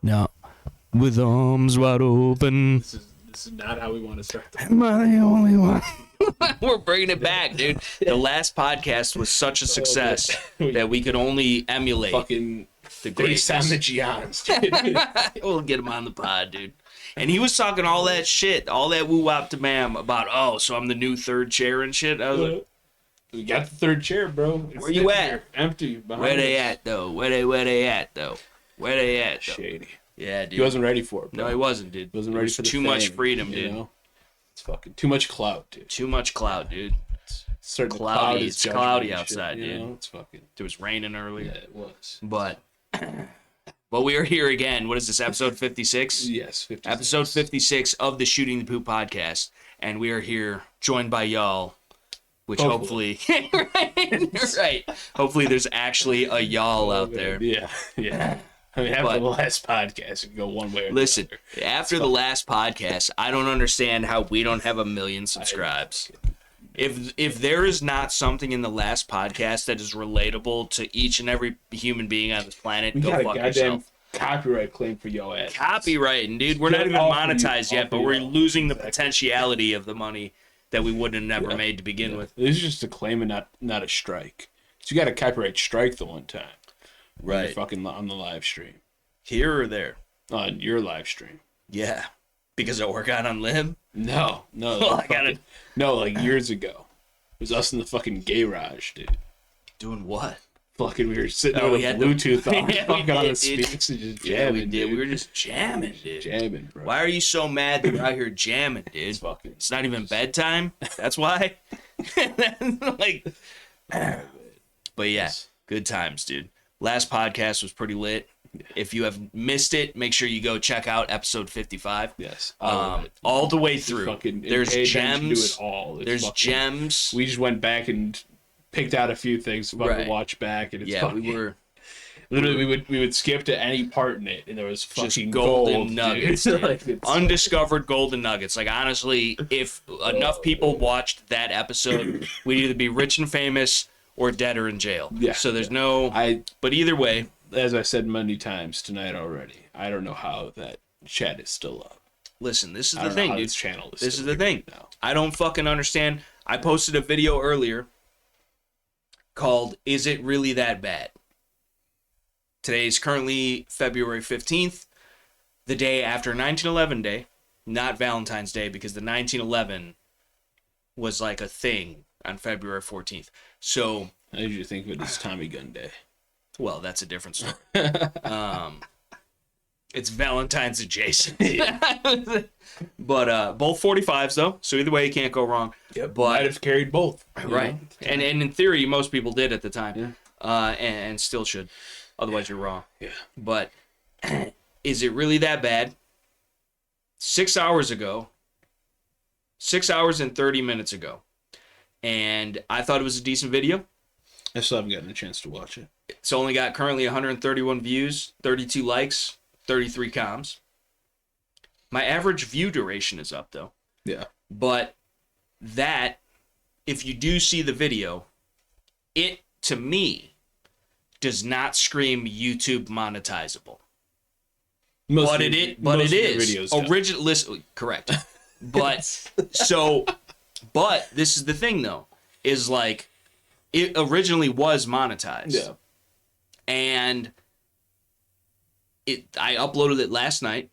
No. With arms wide open. This is not how we want to start. Am I the only one? We're bringing it back, dude. The last podcast was such a success that we could only emulate. Fucking the FaceTime the Giants, dude. We'll get him on the pod, dude. And he was talking all that shit, all that woo-wop to bam about, so I'm the new third chair and shit. I was like, we got the third chair, bro. It's where you at? here, empty. Where they at, though? Where they at, though? Shady. Yeah, dude. He wasn't ready for it, bro. No, he wasn't, dude. He wasn't ready for the too much freedom, dude. Know? It's fucking too much clout, dude. Too much clout, dude. It's starting cloudy. It's cloudy outside, dude. Know? It's fucking. It was raining earlier. Yeah, it was. But we are here again. What is this, episode 56? Yes, 56. Episode 56 of the Shooting the Poop podcast. And we are here joined by y'all, which hopefully right. Hopefully there's actually a y'all out there. Yeah. I mean, after the last podcast, it can go one way or the other. After the last podcast, I don't understand how we don't have 1 million subscribes. If there is not something in the last podcast that is relatable to each and every human being on this planet, we go got fuck a goddamn yourself. Copyright claim for your ass. Copywriting, dude. We're not even monetized yet, but we're losing the potentiality of the money that we would have never made to begin with. This is just a claim and not a strike. So you got a copyright strike the one time. Right. You're fucking on the live stream. Here or there? On your live stream. Yeah. Because I work out on Limb? No. Well, I got it. No, like years ago. It was us in the fucking garage, dude. Doing what? Fucking, we were sitting there with Bluetooth on, fucking on the speaks and just jamming. Yeah, we did. Dude. We were just jamming, dude. Jamming, bro. Why are you so mad that we're out here jamming, dude? It's not even bedtime. That's why. Like, but yeah, good times, dude. Last podcast was pretty lit. If you have missed it, make sure you go check out episode 55. Yes. All the way through. There's gems. There's gems. We just went back and picked out a few things to fucking watch back, and it's we were. Literally, we would skip to any part in it, and there was fucking just golden gold, nuggets, dude. like, undiscovered golden nuggets. Like, honestly, if enough people watched that episode, we'd either be rich and famous or dead or in jail. Yeah. So there's no. But either way, as I said many times tonight already, I don't know how that chat is still up. Listen, this is the thing, dude. This channel is. This is the thing. I don't fucking understand. I posted a video earlier called "Is It Really That Bad?" Today is currently February 15th, the day after 1911 Day, not Valentine's Day, because the 1911 was like a thing on February 14th. So I usually think of it as Tommy Gun Day. Well, that's a different story. It's Valentine's adjacent. But both 45s though, so either way you can't go wrong. Yep. But might have carried both. Right. And in theory most people did at the time. Yeah. And still should. Otherwise you're wrong. Yeah. But is it really that bad? 6 hours ago. 6 hours and 30 minutes ago. And I thought it was a decent video. I still haven't gotten a chance to watch it. It's only got currently 131 views, 32 likes, 33 comms. My average view duration is up, though. Yeah. But that, if you do see the video, it, to me, does not scream YouTube monetizable. But it is. Listen, correct. But, but this is the thing, though, is like, it originally was monetized. Yeah. And I uploaded it last night.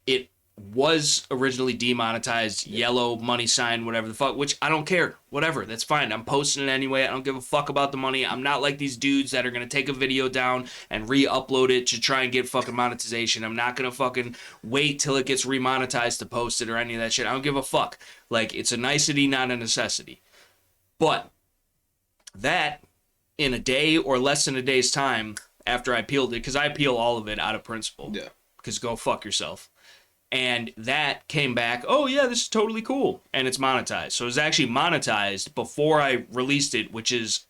It was originally demonetized, yellow money sign, whatever the fuck, which I don't care. Whatever, that's fine. I'm posting it anyway. I don't give a fuck about the money. I'm not like these dudes that are going to take a video down and re-upload it to try and get fucking monetization. I'm not going to fucking wait till it gets remonetized to post it or any of that shit. I don't give a fuck. Like, it's a nicety, not a necessity. But that, in a day or less than a day's time after I peeled it, because I peel all of it out of principle. Yeah. Because go fuck yourself. And that came back, oh yeah, this is totally cool. And it's monetized. So it was actually monetized before I released it, which is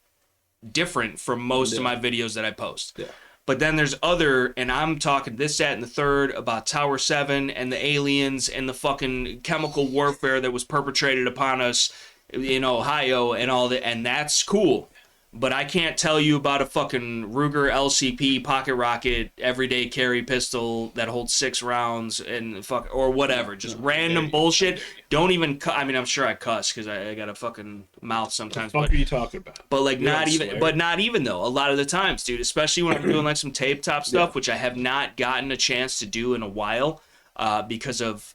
different from most of my videos that I post. Yeah. But then there's other, and I'm talking this, that, and the third about Tower 7 and the aliens and the fucking chemical warfare that was perpetrated upon us in Ohio and all that, and that's cool. But I can't tell you about a fucking Ruger LCP pocket rocket everyday carry pistol that holds 6 rounds and or whatever. Just random bullshit. Don't even. I mean, I'm sure I cuss because I got a fucking mouth sometimes. What the fuck are you talking about? But like You not don't even. swear. But not even though. A lot of the times, dude. Especially when I'm doing like some tape top stuff, which I have not gotten a chance to do in a while, because of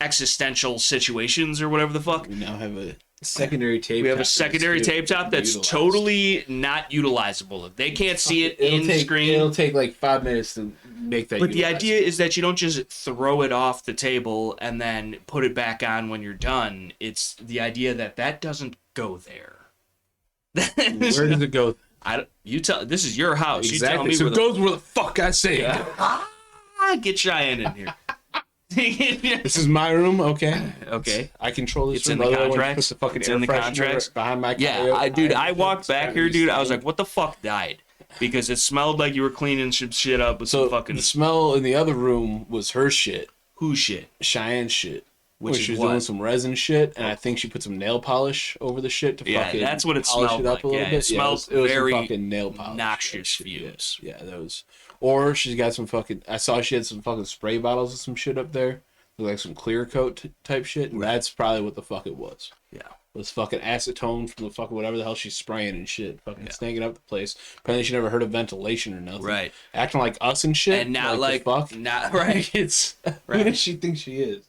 existential situations or whatever the fuck. We now have a secondary tape. We have a secondary tape top that's utilized. totally not utilizable. They can't see it in screen. It'll take like 5 minutes to make that. But the idea is that you don't just throw it off the table and then put it back on when you're done. It's the idea that that doesn't go there. Where does it go? You tell. This is your house. Exactly. You tell me so where it goes where the fuck I say. Get Cheyenne in here. This is my room. Okay. Okay. I control this. It's in the contracts. Put the fucking It's air in the freshener contracts. behind my. Yeah, I walked back here, dude. I was like, what the fuck died? Because it smelled like you were cleaning some shit up with some fucking. The smell in the other room was her shit. Whose shit? Cheyenne shit. Which she is was doing what? some resin shit, and I think she put some nail polish over the shit to Yeah, fucking that's what it polish smelled it up like. a little Yeah, bit. it smelled it was very some fucking nail polish. noxious shit. fumes. Yeah, that was. Or she's got some fucking. I saw she had some fucking spray bottles of some shit up there, like some clear coat type shit, and that's probably what the fuck it was. Yeah. It was fucking acetone from the fucking whatever the hell she's spraying and shit, fucking stinking up the place. Apparently she never heard of ventilation or nothing. Right. Acting like us and shit. And not like the fuck. not right. It's Right. who does she think she is?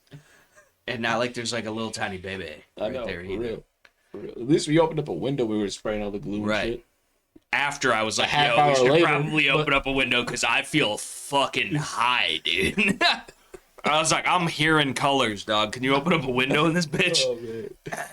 And not like there's like a little tiny baby I know, there for either. real. For real. At least we opened up a window. We were spraying all the glue and Right. shit. After I was like, half yo, we hour should later, probably open up a window because I feel fucking high, dude. I was like, I'm hearing colors, dog. Can you open up a window in this bitch? Oh man.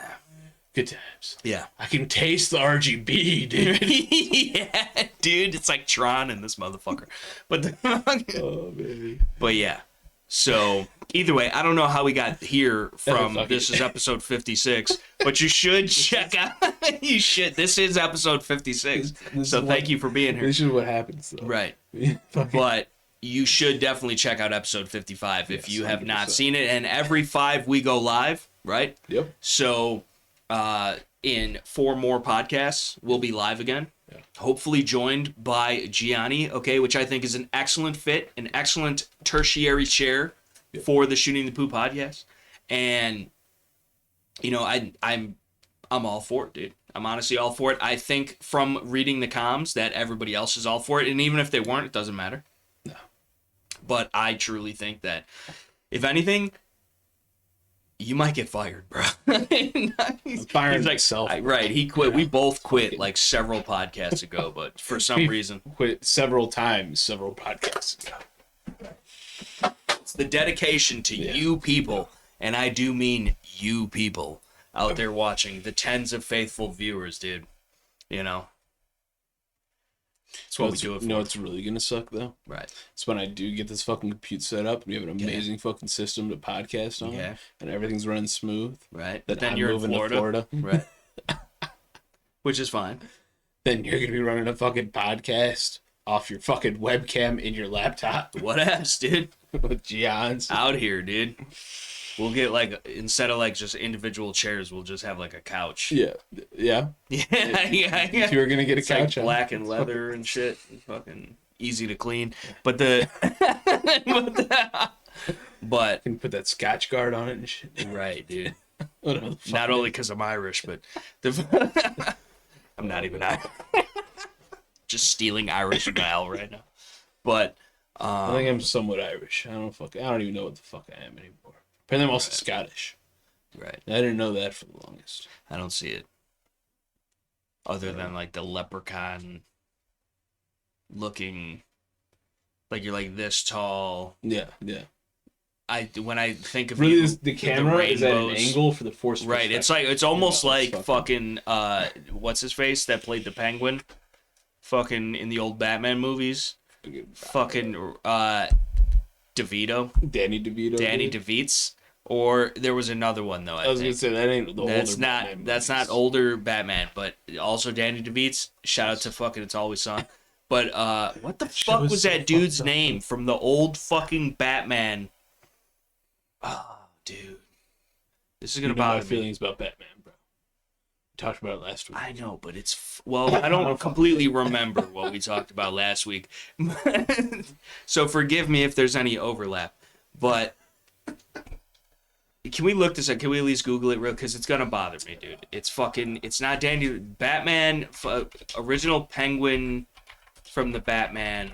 Good times. Yeah. I can taste the RGB, dude. Yeah, dude. It's like Tron in this motherfucker. But Oh baby. But yeah. So either way, I don't know how we got here from fuck this it. is episode 56, but you should check out you should. This is episode 56. This So is thank what- you for being here. This is what happens though. Right. Fucking- But you should definitely check out episode 55 if Yes, you have not 100%. seen it. And every 5 we go live, right? Yep. So in 4 more podcasts, we'll be live again. Yeah. Hopefully joined by Gianni, okay, which I think is an excellent fit, an excellent tertiary chair for the Shooting the Poo podcast. And you know, I'm all for it, dude. I'm honestly all for it. I think from reading the comms that everybody else is all for it, and even if they weren't, it doesn't matter. No. But I truly think that if anything, you might get fired, bro. He's firing like, myself. right, he quit. We both quit like several podcasts ago, but for some reason. Quit several times, several podcasts ago. It's the dedication to you people, and I do mean you people out there watching, the tens of faithful viewers, dude. You know? That's what we do it for. You know what's really gonna suck though? Right. It's when I do get this fucking compute set up and we have an amazing fucking system to podcast on, Yeah. and everything's running smooth. Right. Then But then I'm you're in moving to Florida. Florida. Right. Which is fine. Then you're gonna be running a fucking podcast off your fucking webcam in your laptop What else, dude? with Gian's. Out here, dude. We'll get like, instead of like just individual chairs, we'll just have like a couch. Yeah, yeah. Yeah. If you were gonna get a It's like couch, on. black and leather and shit. Fucking easy to clean. But the but can put that Scotch guard on it and shit. right, dude. Whatever the fuck. Not only because I'm Irish, but the I'm not even Irish. Just stealing Irish style right now. But I think I'm somewhat Irish. I don't even know what the fuck I am anymore. Apparently I'm also Scottish. right, I didn't know that for the longest. I don't see it. Other than like the leprechaun looking, like you're like this tall. Yeah, yeah. When I think of Really, you, the camera is at an rainbows- angle for the force. Right, it's almost Yeah, like it's fucking what's his face that played the Penguin, fucking in the old Batman movies, fucking DeVito, Danny DeVito. Danny dude. DeVites, or there was another one though. I was gonna say that ain't the That's older not Batman that's movies. not older Batman, but also Danny DeVites. Shout out to fucking It's Always Sun. But what the fuck was was so that dude's fucked up. name from the old fucking Batman? Oh, dude, this is You gonna know my bother me. feelings about Batman, bro. Talked about it last week. I know, but well, I don't completely remember what we talked about last week. So forgive me if there's any overlap. But can we look this up? Can we at least Google it real? Because it's going to bother me, dude. It's not Danny. Batman, original Penguin from the Batman.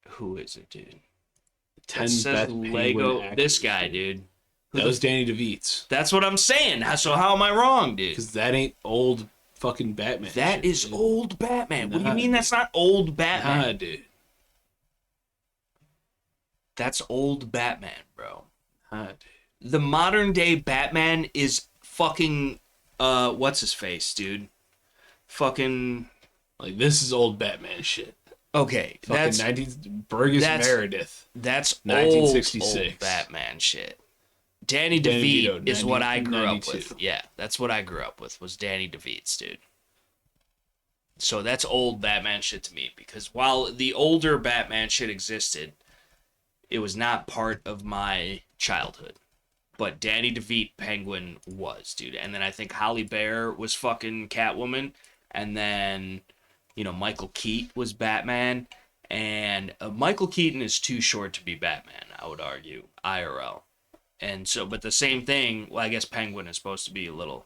Who is it, dude? 10 It says best Lego. Penguin This actors, guy, dude. dude. That was Danny DeVito. That's what I'm saying. So how am I wrong, dude? Because that ain't old fucking Batman. That shit, is dude. old Batman. What do you Nah, mean that's not old Batman? Nah, dude. That's old Batman, bro. Nah, dude. The modern day Batman is fucking what's his face, dude? Fucking Like, this is old Batman shit. okay. Fucking Burgess Meredith. That's 1966. old Batman shit. Danny Danny DeVito DeVito, is what I grew up 92. with. Yeah, that's what I grew up with was Danny DeVito's, dude. So that's old Batman shit to me because while the older Batman shit existed, it was not part of my childhood. But Danny DeVito Penguin was, dude. And then I think Halle Berry was fucking Catwoman. And then, Michael Keaton was Batman. And Michael Keaton is too short to be Batman, I would argue, IRL. And so, but the same thing, well, I guess Penguin is supposed to be a little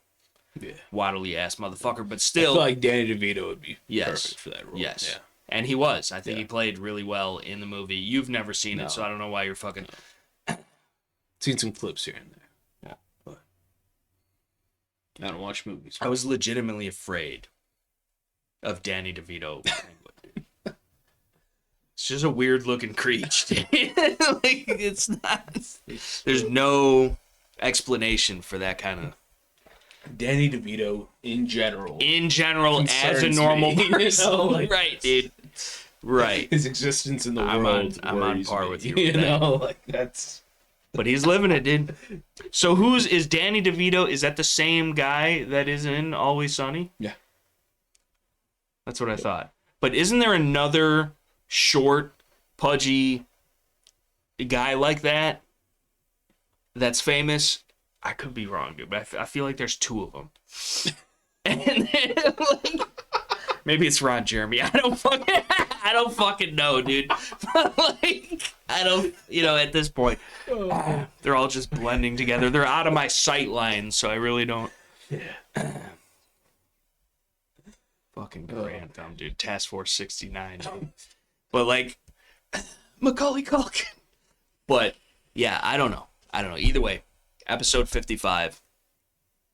waddly-ass motherfucker, but still. I feel like Danny DeVito would be Yes. perfect for that role. Yes. Yeah. And he was. I think he played really well in the movie. You've never seen it, so I don't know why you're fucking... Seen some clips here and there. Yeah. But I don't watch movies. I was legitimately afraid of Danny DeVito Penguin, dude. It's just a weird-looking creature, dude. Like, it's not... There's no explanation for that kind of... Danny DeVito in general. In general, as a concerns normal me, person. like, Right, dude. Right. His existence in the I'm world. on worries par me, with you You with that. know, like that's. But he's living it, dude. So is Danny DeVito? Is that the same guy that is in Always Sunny? Yeah. That's what I thought. But isn't there another short, pudgy guy like that that's famous? I could be wrong, dude, but I feel like there's two of them. And then, maybe it's Ron Jeremy. I don't fucking know, dude. But I don't, at this point, they're all just blending together. They're out of my sight line, so I really don't. Yeah. Fucking Grand Thumb, dude. Task Force 69, dude. But Macaulay Culkin. But yeah, I don't know. Either way, episode 55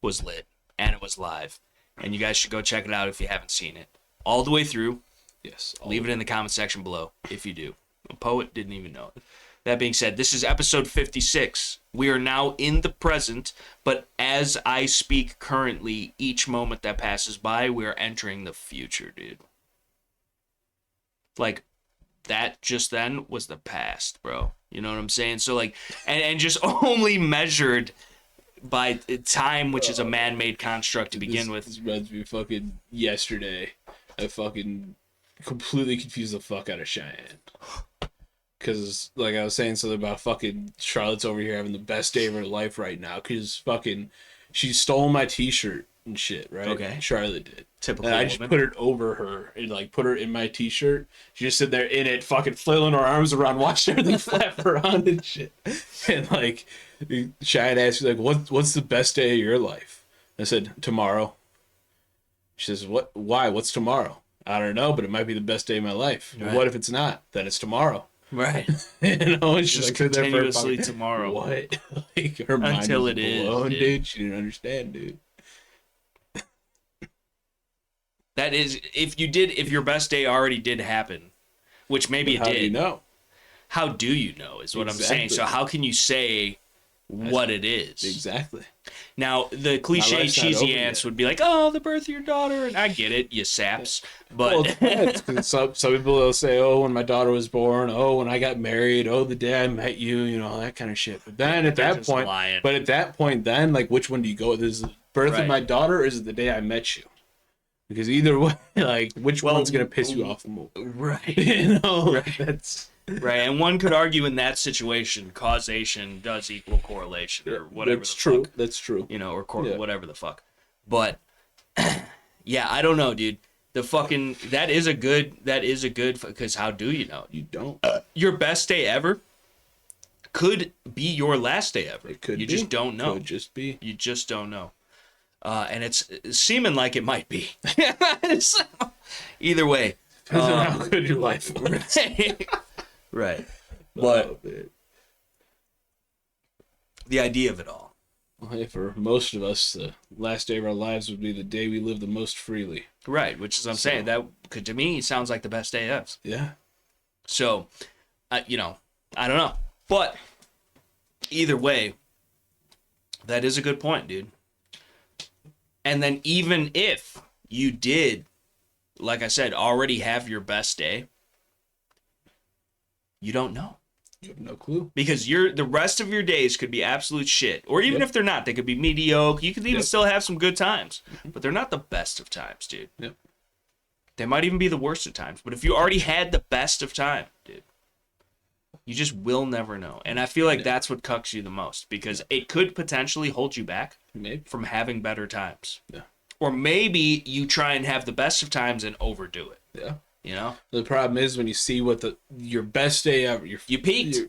was lit and it was live, and you guys should go check it out if you haven't seen it all the way through. Yes. Leave it in the comment section below if you do. A poet didn't even know it. That being said, this is episode 56. We are now in the present, but as I speak currently, each moment that passes by, we are entering the future, dude. Like, that just then was the past, bro. You know what I'm saying? So, and just only measured by time, which is a man-made construct to begin with. This reminds me of fucking yesterday. I fucking completely confused the fuck out of Cheyenne. Because, like I was saying something about fucking Charlotte's over here having the best day of her life right now. Because fucking, she stole my t-shirt and shit, right? Okay. Charlotte did. Typical And I just woman. put it over her and put her in my t-shirt. She just sit there in it, fucking flailing her arms around, watching everything flap around and shit. And Cheyenne asked me what's the best day of your life? I said, tomorrow. She says, what? Why? What's tomorrow? I don't know, but it might be the best day of my life. Right. What if it's not? Then it's tomorrow. Right. And she's Just sit there for continuously fucking- tomorrow. What? Her mind Until was it is, blown, dude. dude. She didn't understand, dude. That is, if your best day already did happen, which maybe How it do did. you know? How do you know is what I'm saying. Exactly. So how can you say what it is? Exactly. Now, the cliche life's not cheesy over ants yet. would be like, oh, the birth of your daughter. And I get it, you saps. But Well, it depends, 'cause some people will say, oh, when my daughter was born, oh, when I got married, oh, the day I met you, all that kind of shit. But then at They're that just point, lying. then, which one do you go with? Is it the birth Right. of my daughter or is it the day I met you? Because either way, which Well, one's going to piss you off more? right. You know? Right. That's... Right, and one could argue in that situation, causation does equal correlation, or whatever. That's the true. Fuck, That's true. you know, or Yeah. whatever the fuck. But yeah, I don't know, dude. The fucking that is a good because how do you know? You don't. Your best day ever could be your last day ever. It could You be. just don't know. Could just be. You just don't know. And it's seeming like it might be. So, either way. Depends on how good your life was. Right. But Oh, man. the idea of it all. Well, hey, for most of us, the last day of our lives would be the day we live the most freely. Right, which is what I'm saying. That could, to me, sounds like the best day ever. Yeah. So, you know, I don't know. But either way, that is a good point, dude. And then even if you did, like I said, already have your best day, you don't know. You have no clue. Because the rest of your days could be absolute shit. Or even Yep. if they're not, they could be mediocre. You could even Yep. still have some good times. But they're not the best of times, dude. Yep. They might even be the worst of times. But if you already had the best of time, dude, you just will never know. And I feel like that's what cucks you the most. Because it could potentially hold you back Maybe. from having better times. Yeah. Or maybe you try and have the best of times and overdo it. Yeah. You know? The problem is when you see what your best day ever, You peaked.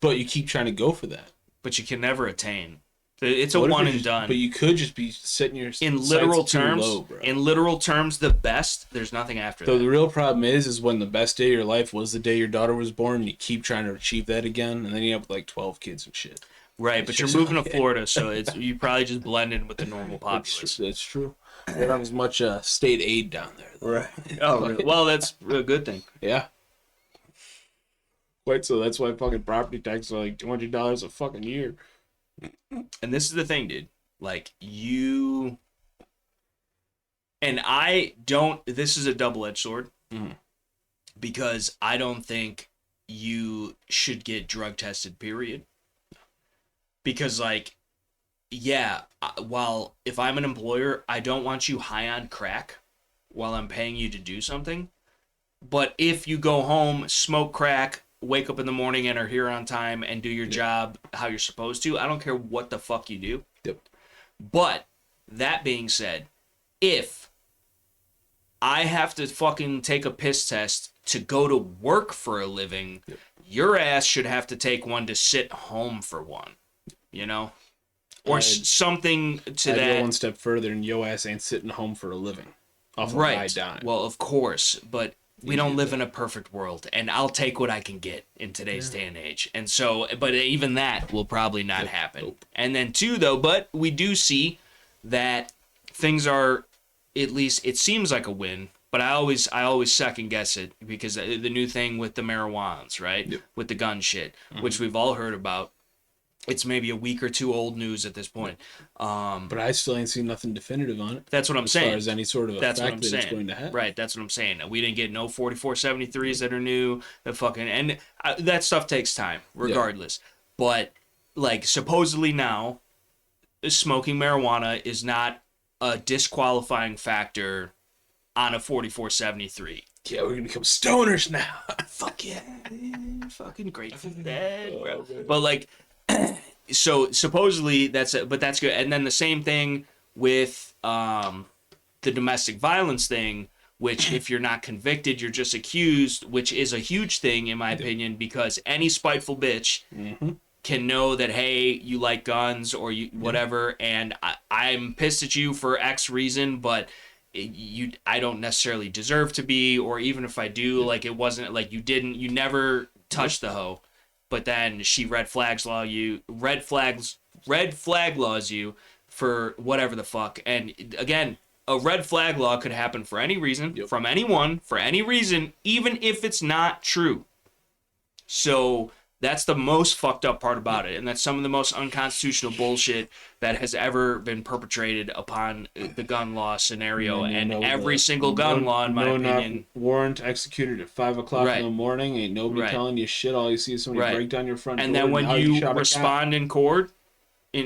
but you keep trying to go for that. But you can never attain. It's a What if one you're and just- done. But you could just be setting your In sights literal too terms, low, bro. the best. There's nothing after So that. the real problem is when the best day of your life was the day your daughter was born, and you keep trying to achieve that again, and then you have like 12 kids and shit. Right, but you're just- moving to Florida, so you probably just blend in with the normal That's, populace. that's true. They don't have as much state aid down there. Though. Right. Oh, really? Well, that's a good thing. Yeah. Quite so. That's why fucking property taxes are like $200 a fucking year. And this is the thing, dude. Like, you... And I don't... This is a double-edged sword. Mhm. Because I don't think you should get drug tested, period. Because, like, yeah, while if I'm an employer, I don't want you high on crack while I'm paying you to do something. But if you go home, smoke crack, wake up in the morning and are here on time and do your job how you're supposed to, I don't care what the fuck you do. Yep. But that being said, if I have to fucking take a piss test to go to work for a living, your ass should have to take one to sit home for one. You know? Or something to I'd that. go one step further, and yo ass ain't sitting home for a living. Off of my dime. Well, of course, but we don't live in a perfect world, and I'll take what I can get in today's day and age. And so, but even that will probably not happen. Nope. And then two, though, but we do see that things are, at least it seems like a win. But I always second guess it because the new thing with the marijuans, right? Yep. With the gun shit, which we've all heard about. It's maybe a week or two old news at this point. But I still ain't seen nothing definitive on it. That's what I'm as saying. far as any sort of That's what effect I'm that saying. it's going to have. Right, that's what I'm saying. We didn't get no 4473s that are new. That stuff takes time, regardless. But like supposedly now, smoking marijuana is not a disqualifying factor on a 4473. Yeah, we're gonna become stoners now. Fuck yeah, fucking Grateful Dead, bro. But like, so supposedly that's it, but that's good. And then the same thing with the domestic violence thing, which if you're not convicted, you're just accused, which is a huge thing in my opinion, because any spiteful bitch can know that, hey, you like guns or you whatever, and I'm pissed at you for X reason, but I don't necessarily deserve to be, or even if I do, like it wasn't like you never touched the hoe, but then she red flag laws you for whatever the fuck. And again, a red flag law could happen for any reason, from anyone, for any reason, even if it's not true. So that's the most fucked up part about it, and that's some of the most unconstitutional bullshit that has ever been perpetrated upon the gun law scenario. And every single gun law, in my opinion, warrant executed at 5 o'clock in the morning. Ain't nobody telling you shit. All you see is somebody break down your front door. and then when you respond in court,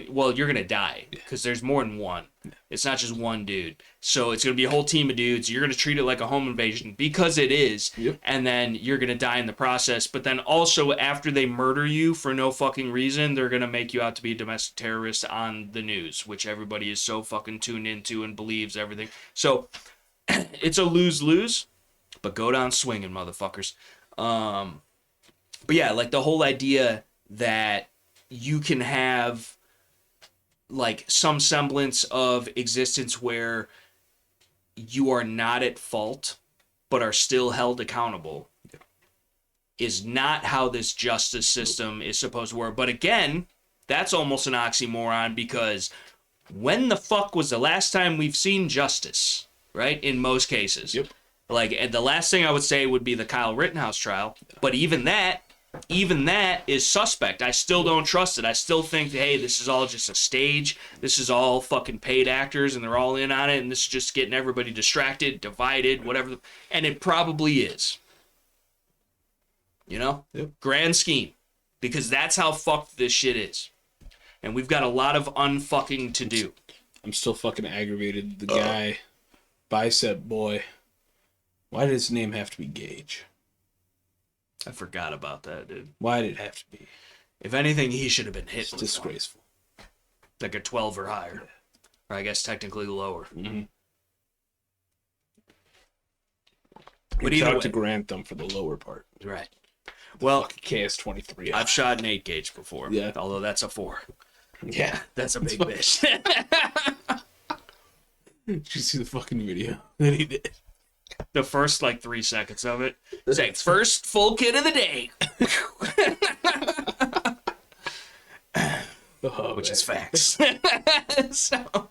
well, you're gonna die because there's more than one. It's not just one dude. So it's gonna be a whole team of dudes. You're gonna treat it like a home invasion because it is, and then you're gonna die in the process. But then also after they murder you for no fucking reason, they're gonna make you out to be a domestic terrorist on the news, which everybody is so fucking tuned into and believes everything. So it's a lose-lose, but go down swinging, motherfuckers. But yeah, like the whole idea that you can have like some semblance of existence where you are not at fault but are still held accountable is not how this justice system is supposed to work. But again, that's almost an oxymoron, because when the fuck was the last time we've seen justice, right? In most cases. Like, and the last thing I would say would be the Kyle Rittenhouse trial, but even that is suspect. I still don't trust it. I still think that, hey, this is all just a stage. This is all fucking paid actors, and they're all in on it, and this is just getting everybody distracted, divided, whatever. And it probably is. You know? Grand scheme. Because that's how fucked this shit is. And we've got a lot of unfucking to do. I'm still fucking aggravated. The guy, Bicep Boy. Why did his name have to be Gage? I forgot about that, dude. Why did it have to be? If anything, he should have been hit. It's disgraceful. Like a 12 or higher. Or I guess technically lower. But either way, to Grantham for the lower part. Right. Well, KS-23. I've shot an 8 gauge before. Yeah. Although that's a 4. Yeah. That's a big bitch. Did you see the fucking video that he did? The first, 3 seconds of it. It's like, first full kit of the day. Which is facts. So,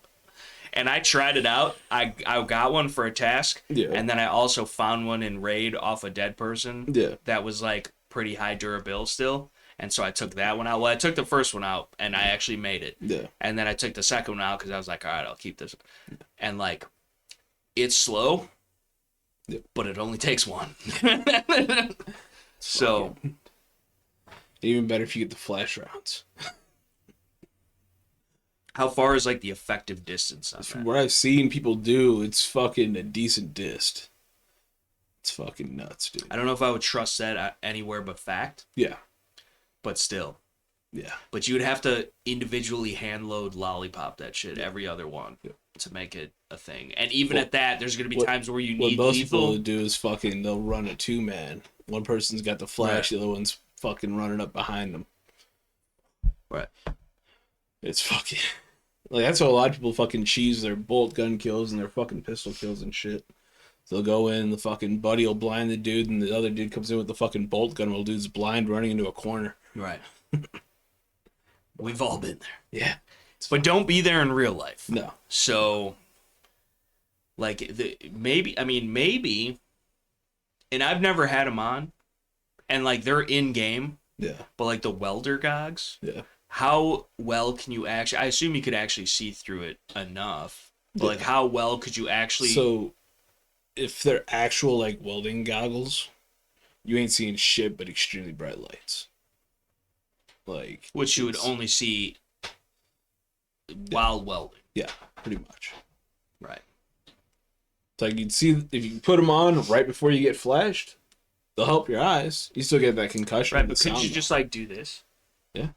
and I tried it out. I got one for a task. Yeah. And then I also found one in Raid off a dead person. Yeah. That was, pretty high durability still. And so I took that one out. Well, I took the first one out, and I actually made it. Yeah. And then I took the second one out because I was like, all right, I'll keep this. And, it's slow. Yep. But it only takes one. So. Even better if you get the flash rounds. How far is the effective distance on From that? what I've seen people do, it's fucking a decent dist. It's fucking nuts, dude. I don't know if I would trust that anywhere but fact. Yeah. But still. Yeah. But you would have to individually hand load lollipop that shit, every other one, to make it a thing. And even at that, there's going to be times where you need what most lethal. people will do is they'll run a 2-man. One person's got the flash, the other one's fucking running up behind them. Right. It's fucking... that's how a lot of people fucking cheese their bolt gun kills and their fucking pistol kills and shit. So they'll go in, the fucking buddy will blind the dude, and the other dude comes in with the fucking bolt gun while the dude's blind running into a corner. Right. We've all been there. Yeah. But don't be there in real life. No. So, maybe, and I've never had them on, and, they're in-game. Yeah. But, the welder gogs. Yeah. How well can you actually... I assume you could actually see through it enough. But, how well could you actually... So, if they're actual, welding goggles, you ain't seeing shit but extremely bright lights. Which you would only see while welding. Yeah, pretty much. Right. It's you'd see... If you put them on right before you get flashed, they'll help your eyes. You still get that concussion. Right, but could you just, do this? Yeah.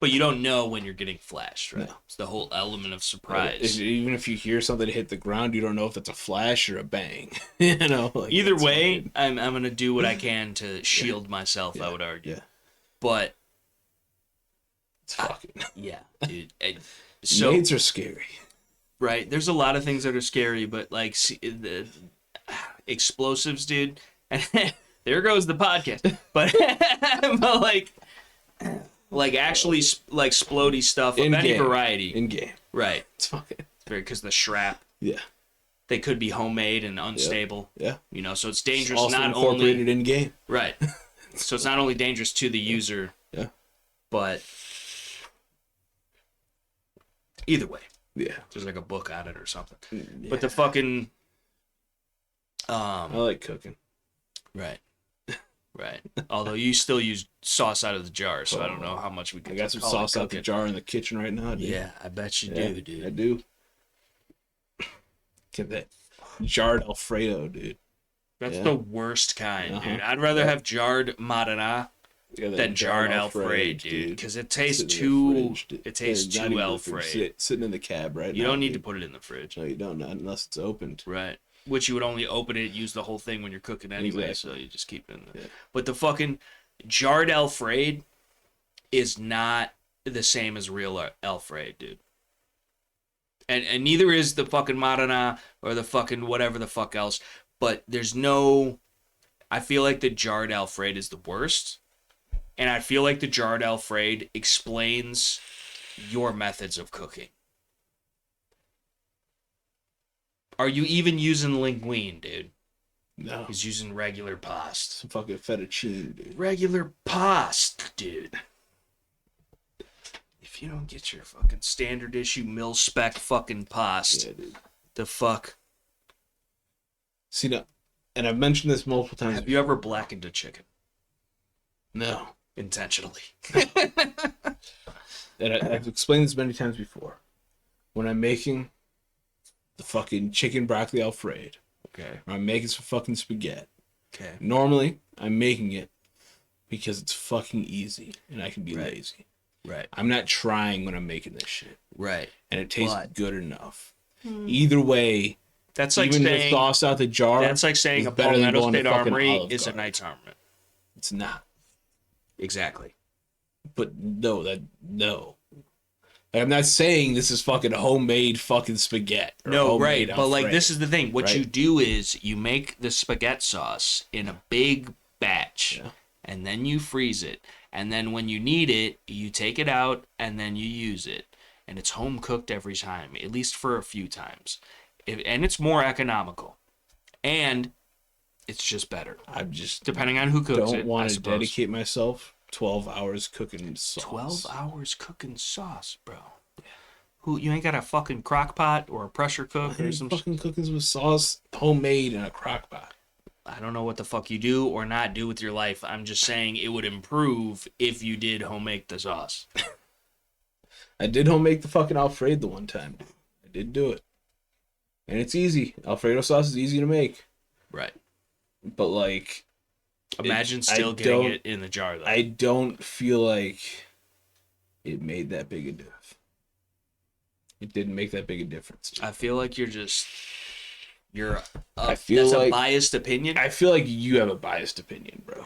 But you don't know when you're getting flashed, right? No. It's the whole element of surprise. Even if you hear something hit the ground, you don't know if it's a flash or a bang. Either way, I'm going to do what I can to shield myself, Yeah. I would argue. Yeah. But... It's fucking... yeah, dude. So, nades are scary. Right. There's a lot of things that are scary, but, the explosives, dude. And there goes the podcast. But, actually, splody stuff of any variety. In game. Right. It's fucking... Because the strap. Yeah. They could be homemade and unstable. Yeah. So it's dangerous also not incorporated only... in game. Right. So it's not only dangerous to the user. Yeah. But... either way. Yeah. There's a book on it or something. Yeah. But the fucking... I like cooking. Right. Right. Although you still use sauce out of the jar, so I don't know how much we I could got some call sauce it out the cooking. jar in the kitchen right now, dude. Yeah, I bet you Yeah, do, dude. I do. Get that jarred Alfredo, dude. That's Yeah. the worst kind, Uh-huh. dude. I'd rather have jarred marinara Yeah, that than jarred Alfredo, dude, because it tastes too. It tastes too Alfredo. Sitting in the cab right now. You don't need to dude. put it in the fridge. No, you don't, not unless it's opened. Right. Which you would only open it, use the whole thing when you're cooking anyway, Exactly. so you just keep it in there. Yeah. But the fucking jarred Alfredo is not the same as real Alfredo, dude. And neither is the fucking marinara or the fucking whatever the fuck else. But there's no... I feel like the jarred Alfredo is the worst. And I feel like the jarred Alfredo explains your methods of cooking. Are you even using linguine, dude? No. He's using regular pasta. Some fucking fettuccine, dude. Regular pasta, dude. If you don't get your fucking standard issue mil-spec fucking pasta, Yeah, dude. the fuck? See, now, and I've mentioned this multiple times. Have you ever blackened a chicken? No. Intentionally. And I've explained this many times before. When I'm making the fucking chicken broccoli Alfredo, Okay. or I'm making some fucking spaghetti, Okay. normally I'm making it because it's fucking easy and I can be Right. lazy. Right. I'm not trying when I'm making this shit. Right. And it tastes But- good enough. Either way, That's like even the saying... sauce out the jar, That's like saying is a better than Palmetto going to State fucking Armory Olive is a Garden. Knight's Armament. It's not. Exactly. But no. Like, I'm not saying this is fucking homemade fucking spaghetti. Or No, right. homemade But like Alfredo. this is the thing. What right? you do is you make the spaghetti sauce in a big batch, Yeah. and then you freeze it. And then when you need it, you take it out and then you use it. And it's home cooked every time, at least for a few times. And it's more economical. And it's just better. I just Depending on who cooks it, don't want I to suppose. dedicate myself 12 hours cooking sauce. 12 hours cooking sauce, bro. Who, you ain't got a fucking crock pot or a pressure cook I or ain't some fucking cooking with sauce homemade in a crock pot. I don't know what the fuck you do or not do with your life. I'm just saying it would improve if you did homemade the sauce. I did homemade the fucking Alfredo the one time. I did do it. And it's easy. Alfredo sauce is easy to make. Right. But like, Imagine I still getting don't- it in the jar, though. I don't feel like it made that big a diff. It didn't make that big a difference. I feel like you're I feel that's like- a biased opinion. I feel like you have a biased opinion, bro.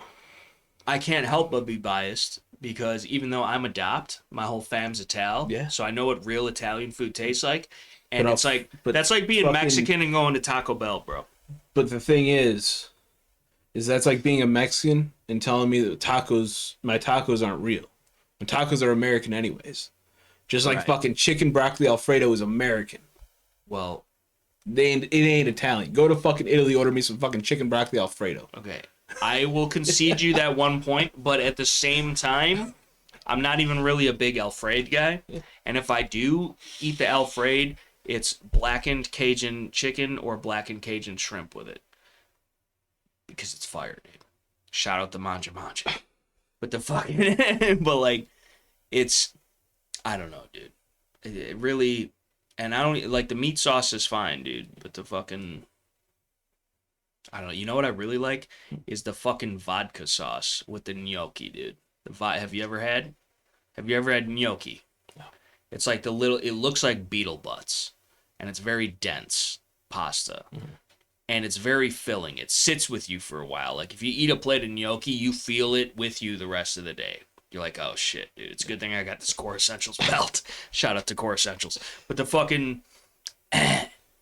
I can't help but be biased because even though I'm adopt, my whole fam's Ital. Yeah. So I know what real Italian food tastes like. And But it's like, but that's like being fucking- Mexican and going to Taco Bell, bro. But the thing is that's like being a Mexican and telling me that my tacos aren't real. My tacos are American anyways. Just like Right. fucking chicken broccoli Alfredo is American. Well, It ain't Italian. Go to fucking Italy, order me some fucking chicken broccoli Alfredo. okay. I will concede you that one point, but at the same time, I'm not even really a big Alfredo guy. And if I do eat the Alfredo, it's blackened Cajun chicken or blackened Cajun shrimp with it. Because it's fire, dude. Shout out to Manja Manja. But the fucking... but, like, it's... I don't know, dude. It really... And I don't... Like, the meat sauce is fine, dude. But the fucking... I don't know. You know what I really like? Is the fucking vodka sauce with the gnocchi, dude. Have you ever had? Have you ever had gnocchi? No. It's like the little... It looks like beetle butts. And it's very dense pasta. Mm-hmm. And it's very filling. It sits with you for a while. Like, if you eat a plate of gnocchi, you feel it with you the rest of the day. You're like, oh, shit, dude. It's a good thing I got this Core Essentials belt. Shout out to Core Essentials. But the fucking...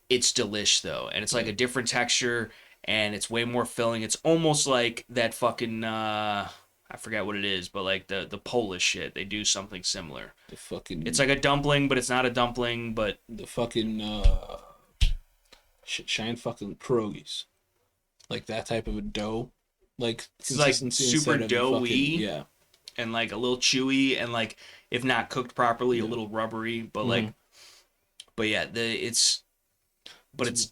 it's delish, though. And it's like a different texture, and it's way more filling. It's almost like that fucking... I forget what it is, but like the Polish shit. They do something similar. The fucking... It's like a dumpling, but it's not a dumpling, but... the fucking... shine fucking pierogies. Like that type of a dough. Like, It's like consistency super instead of the doughy. fucking- yeah. And like a little chewy, and like if not cooked properly, a little rubbery. But like, but yeah, it's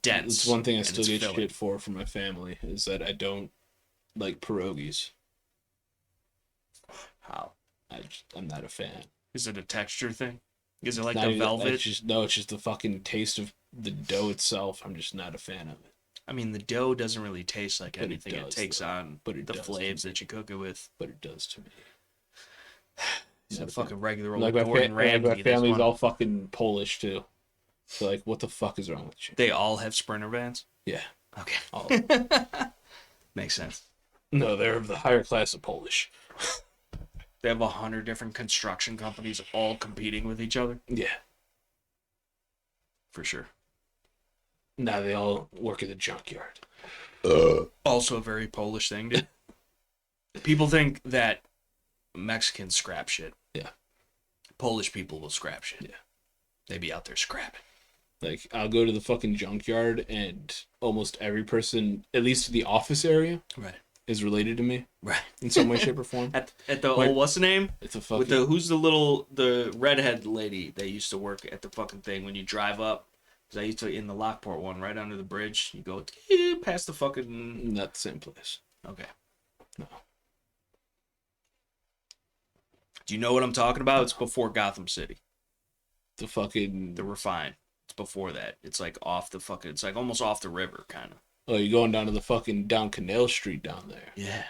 dense. It's one thing I and still it's get filling. shit for from my family is that I don't like pierogies. How? I'm not a fan. Is it a texture thing? Is it like Not the even- velvet? it's just the fucking taste of the dough itself. I'm just not a fan of it. I mean, the dough doesn't really taste like But it anything. It does, takes though. on But it the does flavors to me. that you cook it with. But it does to me. It's Not a a fan. fucking regular old Like Gordon Ramsay. my this family's one. all fucking Polish too. So like, what the fuck is wrong with you? They all have Sprinter vans? Yeah. Okay. All Makes sense. No, they're of the higher class of Polish. They have 100 different construction companies all competing with each other? Yeah. For sure. Now they all work at the junkyard. Also a very Polish thing, dude. People think that Mexicans scrap shit. Yeah. Polish people will scrap shit. Yeah. They be out there scrapping. Like, I'll go to the fucking junkyard and almost every person, at least the office area, Right. is related to me Right. in some way, shape, or form. At the Like- what's the name? It's a fucking... With the who's the redhead lady that used to work at the fucking thing when you drive up? Because I used to in the Lockport one right under the bridge. You go past the fucking. Not the same place. Okay. No. Do you know what I'm talking about? It's before Gotham City. The fucking... The Refine. It's before that. It's like off the fucking. It's like almost off the river, kind of. Oh, you're going down to the fucking... Down Canal Street down there. Yeah.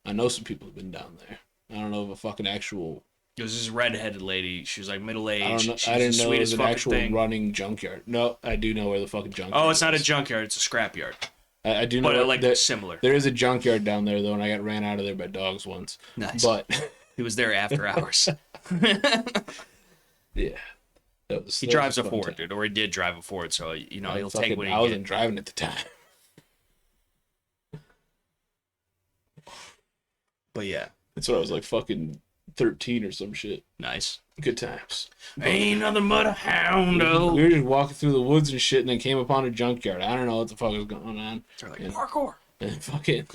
I know some people have been down there. I don't know if a fucking actual... It was this redheaded lady. She was like middle aged. I don't know. She I was didn't the know it was sweetest an fucking actual thing. running junkyard. No, I do know where the fucking junkyard Oh, it's not a is. junkyard. It's a scrapyard. I do know But where- like there, similar. there is a junkyard down there, though, and I got ran out of there by dogs once. Nice. But, He was there after hours. yeah. That was, He that drives was a fun Ford, time. dude, or he did drive a Ford, so you know I he'll fucking- take what he I can wasn't get. driving at the time. But yeah, That's when I was like fucking 13 or some shit. nice. Good times. Ain't nothing but a hound, though. We were just walking through the woods and shit, and then came upon a junkyard. I don't know what the fuck was going on. They're like Yeah. parkour. And fucking,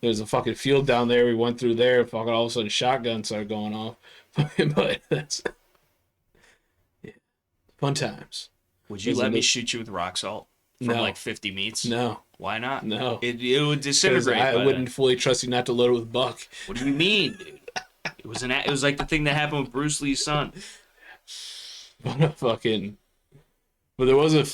there's a fucking field down there. We went through there. And fucking all of a sudden, shotguns started going off. But that's, yeah, fun times. Would you Listen, let me this- shoot you with rock salt from No. like 50 meats? No, Why not? no. It would 'Cause disintegrate. I by wouldn't then. fully trust you not to load it with buck. What do you mean, dude? It was like the thing that happened with Bruce Lee's son. But fucking, but there is a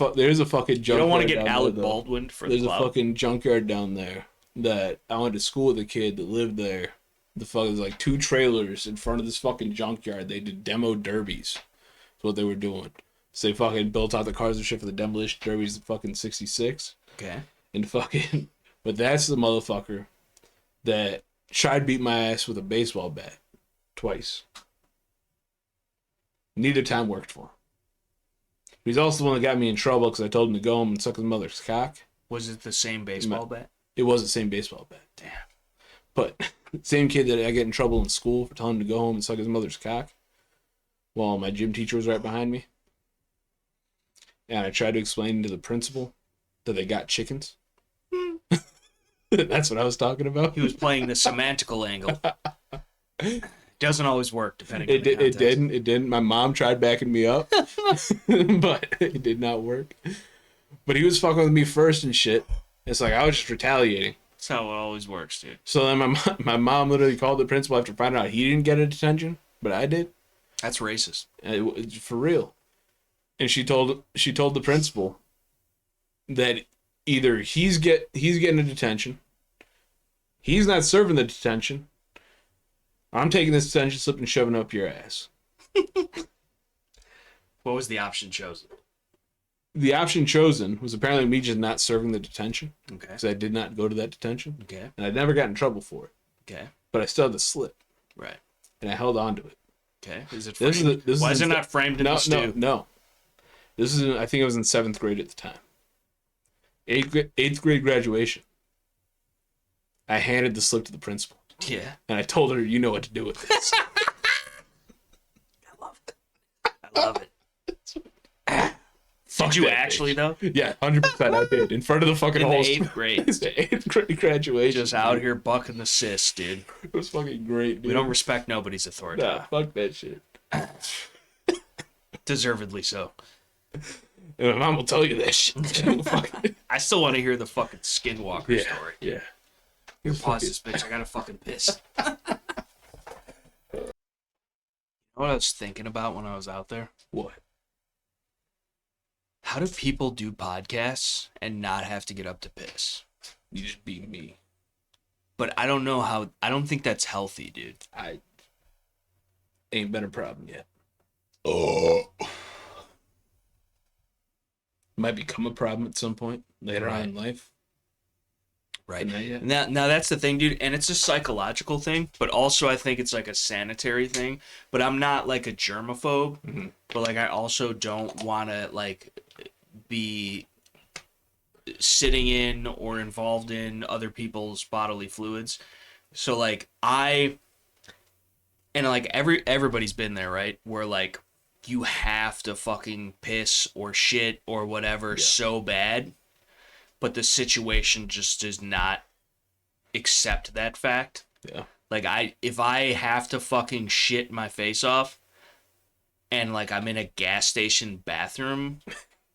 fucking junkyard. You don't want to get down Alec there, though. Baldwin for There's the a club. fucking junkyard down there that I went to school with a kid that lived there. The fuck was like 2 trailers in front of this fucking junkyard. They did demo derbies. That's what they were doing. So they fucking built out the cars and shit for the demolition derbies. The fucking '66 Okay. and fucking. But that's the motherfucker that tried to beat my ass with a baseball bat twice. Neither time worked for him. He's also the one that got me in trouble because I told him to go home and suck his mother's cock. Was it the same baseball bat? It was the same baseball bat. Damn. But same kid that I get in trouble in school for telling him to go home and suck his mother's cock while my gym teacher was right behind me. And I tried to explain to the principal that they got chickens. That's what I was talking about. He was playing the semantical angle. Doesn't always work depending on It the context. didn't. My mom tried backing me up, but it did not work. But he was fucking with me first and shit. It's like I was just retaliating. That's how it always works, dude. So then my mom literally called the principal after finding out he didn't get a detention, but I did. That's racist. For real. And she told the principal that either he's getting a detention, he's not serving the detention, or I'm taking this detention slip and shoving it up your ass. What was the option chosen? The option chosen was apparently me just not serving the detention Okay. because I did not go to that detention, Okay. and I never got in trouble for it. Okay. But I still had the slip, Right. and I held on to it. Okay. Is it This framed? is Why is it not framed in the stew? No. This is I think I was in 7th grade at the time. 8th grade graduation. I handed the slip to the principal, Yeah. and I told her, "You know what to do with this." I love it. I love it. Fuck Did you that actually bitch. though? Yeah, 100%. I did in front of the fucking In the whole 8th grade. It's the 8th grade graduation. Just out here bucking the sis, dude. It was fucking great, dude. We don't respect nobody's authority. Nah, fuck that shit. Deservedly so. And my mom will tell you that shit. Fuck it. I still want to hear the fucking Skinwalker Yeah, story. yeah. Here, pause this bitch. I gotta fucking piss. What I was thinking about when I was out there? What? How do people do podcasts and not have to get up to piss? You just beat me. But I don't know how. I don't think that's healthy, dude. I ain't been a problem yet. Oh. Might become a problem at some point later on in life. Right. Not yet. Now that's the thing, dude, and it's a psychological thing, but also I think it's like a sanitary thing. But I'm not like a germaphobe, but like I also don't want to like be sitting in or involved in other people's bodily fluids. So like everybody's been there, right? Where like you have to fucking piss or shit or whatever so bad, but the situation just does not accept that fact. Yeah. Like if I have to fucking shit my face off and like I'm in a gas station bathroom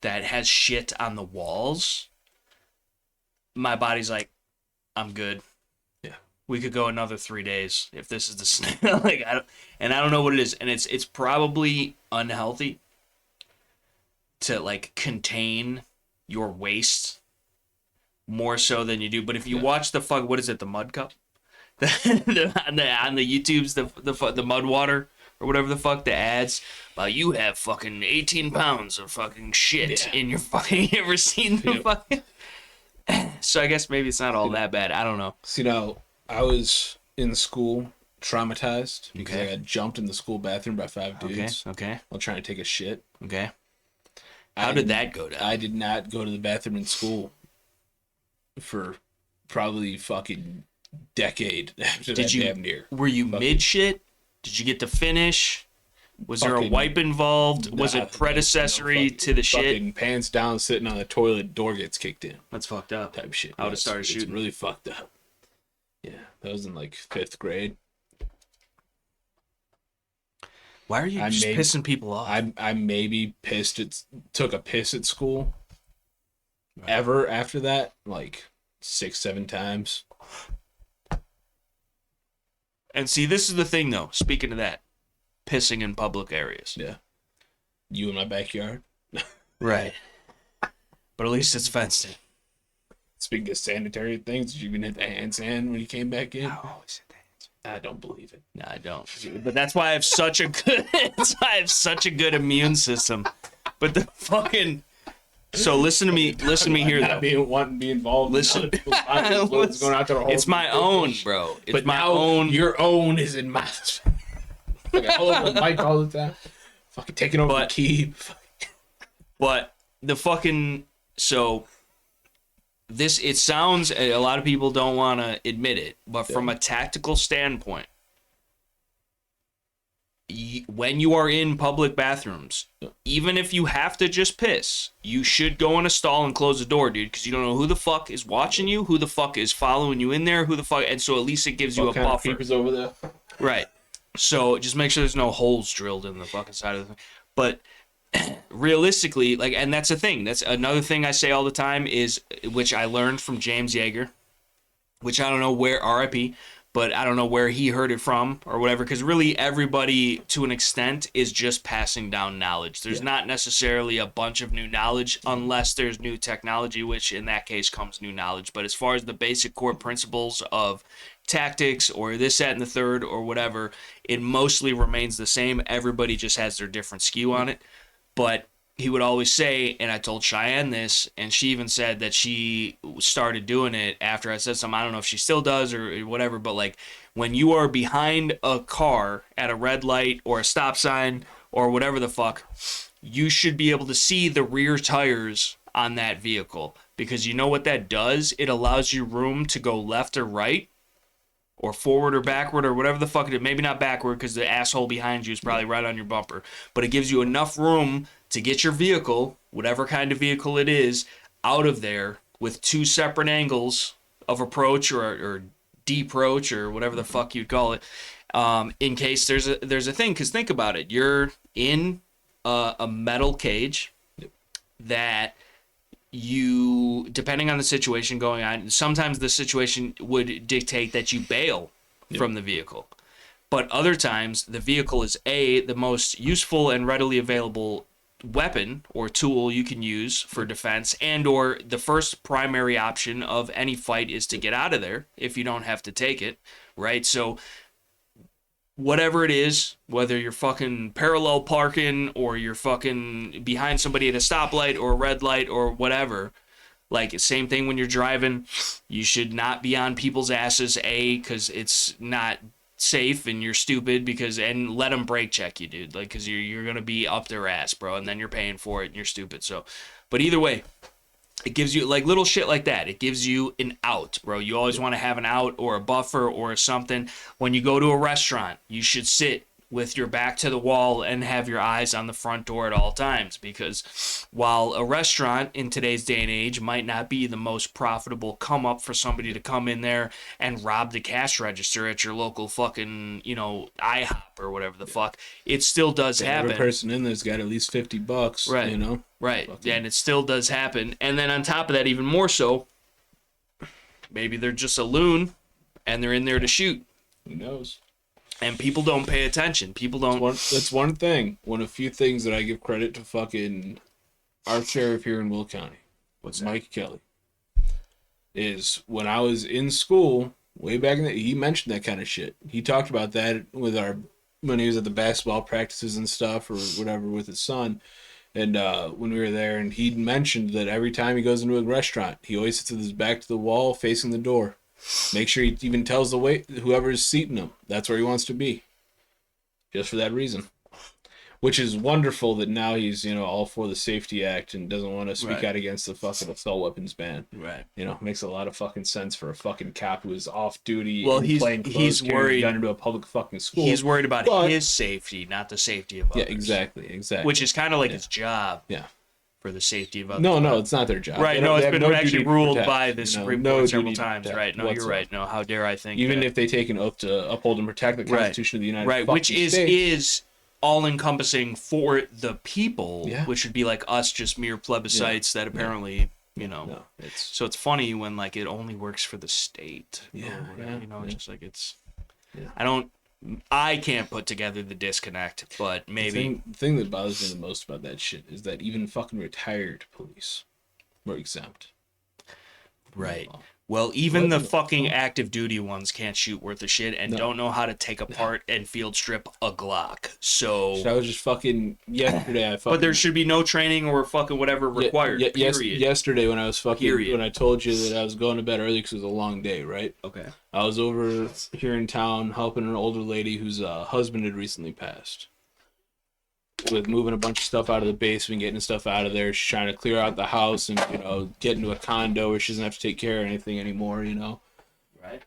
that has shit on the walls, my body's like, I'm good. Yeah. We could go another 3 days if this is the like I don't know what it is, and it's probably unhealthy to like contain your waste more so than you do. But if you watch the what is it, the mud cup, on the YouTubes, the mud water or whatever the fuck, the ads, you have fucking 18 pounds of fucking shit in your fucking. You ever seen the fucking? So I guess maybe it's not all that bad. I don't know. So, I was in school traumatized because I got jumped in the school bathroom by 5 dudes. Okay. While trying to take a shit. Okay. How did that go down? I did not go to the bathroom in school for probably fucking decade after that damn near. Were you mid shit? Did you get to finish? Was there a wipe involved? Was it predecessory to the shit? Fucking pants down, sitting on the toilet, door gets kicked in. That's fucked up. Type shit. I would have started shooting. It's really fucked up. Yeah, that was in like 5th grade. Why are you just pissing people off? I maybe took a piss at school. Right. Ever after that, like 6-7 times. And see, this is the thing though. Speaking of that, pissing in public areas. Yeah. You in my backyard. Right. But at least it's fenced in. Speaking of sanitary things, did you even hit the hand sand when you came back in? I always hit the hand sand. I don't believe it. No, I don't. But that's why I have such a good immune system. But the fucking so listen to me here though. Wanting to be involved. Listen, what's going out there. It's my own, bro. It's but my now own. Your own is in my. Like I hold up the mic all the time. Fucking taking over the key. But the fucking it sounds, a lot of people don't want to admit it, but from a tactical standpoint, when you are in public bathrooms, even if you have to just piss, you should go in a stall and close the door, dude, because you don't know who the fuck is watching you, who the fuck is following you in there, and so at least it gives you a buffer. Peepers over there. Right. So just make sure there's no holes drilled in the fucking side of the thing. But realistically, like, and that's the thing. That's another thing I say all the time is, which I learned from James Yeager, which I don't know where, R.I.P., but I don't know where he heard it from or whatever, because really everybody, to an extent, is just passing down knowledge. There's not necessarily a bunch of new knowledge unless there's new technology, which in that case comes new knowledge. But as far as the basic core principles of tactics or this, that, and the third or whatever, it mostly remains the same. Everybody just has their different skew on it. But he would always say, and I told Cheyenne this, and she even said that she started doing it after I said something. I don't know if she still does or whatever, but like when you are behind a car at a red light or a stop sign or whatever the fuck, you should be able to see the rear tires on that vehicle, because you know what that does? It allows you room to go left or right or forward or backward or whatever the fuck it is. Maybe not backward because the asshole behind you is probably right on your bumper. But it gives you enough room to get your vehicle, whatever kind of vehicle it is, out of there with 2 separate angles of approach or deproach or whatever the fuck you'd call it, in case there's a thing. Because think about it. You're in a metal cage that you, depending on the situation going on, sometimes the situation would dictate that you bail from the vehicle. But other times, the vehicle is A, the most useful and readily available weapon or tool you can use for defense, and or the first primary option of any fight is to get out of there if you don't have to take it, right? So whatever it is, whether you're fucking parallel parking or you're fucking behind somebody at a stoplight or a red light or whatever, like same thing when you're driving, you should not be on people's asses, because it's not safe and you're stupid, and let them brake check you, dude, like, because you're gonna be up their ass, bro, and then you're paying for it and you're stupid. So but either way, it gives you like little shit like that. It gives you an out, bro. You always want to have an out or a buffer or something. When you go to a restaurant, you should sit with your back to the wall and have your eyes on the front door at all times, because while a restaurant in today's day and age might not be the most profitable come up for somebody to come in there and rob the cash register at your local fucking, IHOP or whatever the fuck, it still does happen. Every person in there's got at least $50, right? Right. Fucking... And it still does happen. And then on top of that, even more so, maybe they're just a loon and they're in there to shoot. Who knows? And people don't pay attention. People don't. That's one thing. One of the few things that I give credit to fucking our sheriff here in Will County. What's that? Mike Kelly. Is when I was in school, way back in he mentioned that kind of shit. He talked about that when he was at the basketball practices and stuff or whatever with his son. And when we were there, and he mentioned that every time he goes into a restaurant, he always sits with his back to the wall facing the door. Make sure he even tells whoever's seating him that's where he wants to be. Just for that reason. Which is wonderful that now he's, all for the Safety Act and doesn't want to speak out against the fucking assault weapons ban. Right. Makes a lot of fucking sense for a fucking cop who is off duty. Well, he's worried gun into a public fucking school. He's worried about his safety, not the safety of others. Yeah, exactly. Which is kind of like his job. Yeah. For the safety of others. No, it's not their job. Right, it's been actually ruled by the Supreme Court several times. Right, no, you're right. No, how dare I think even if they take an oath to uphold and protect the Constitution of the United States. Right, which is all-encompassing for the people, which would be like us, just mere plebiscites that apparently, So it's funny when, like, it only works for the state. Just like it's... Yeah. I can't put together the disconnect, but maybe... The thing that bothers me the most about that shit is that even fucking retired police were exempt. Right. Well, even the fucking active duty ones can't shoot worth a shit and don't know how to take apart and field strip a Glock. So I was just fucking yesterday. But there should be no training or fucking whatever required. Period. Yesterday when I was when I told you that I was going to bed early because it was a long day, right? Okay. I was over here in town helping an older lady whose husband had recently passed. With moving a bunch of stuff out of the basement, getting stuff out of there. She's trying to clear out the house and, get into a condo where she doesn't have to take care of anything anymore, Right.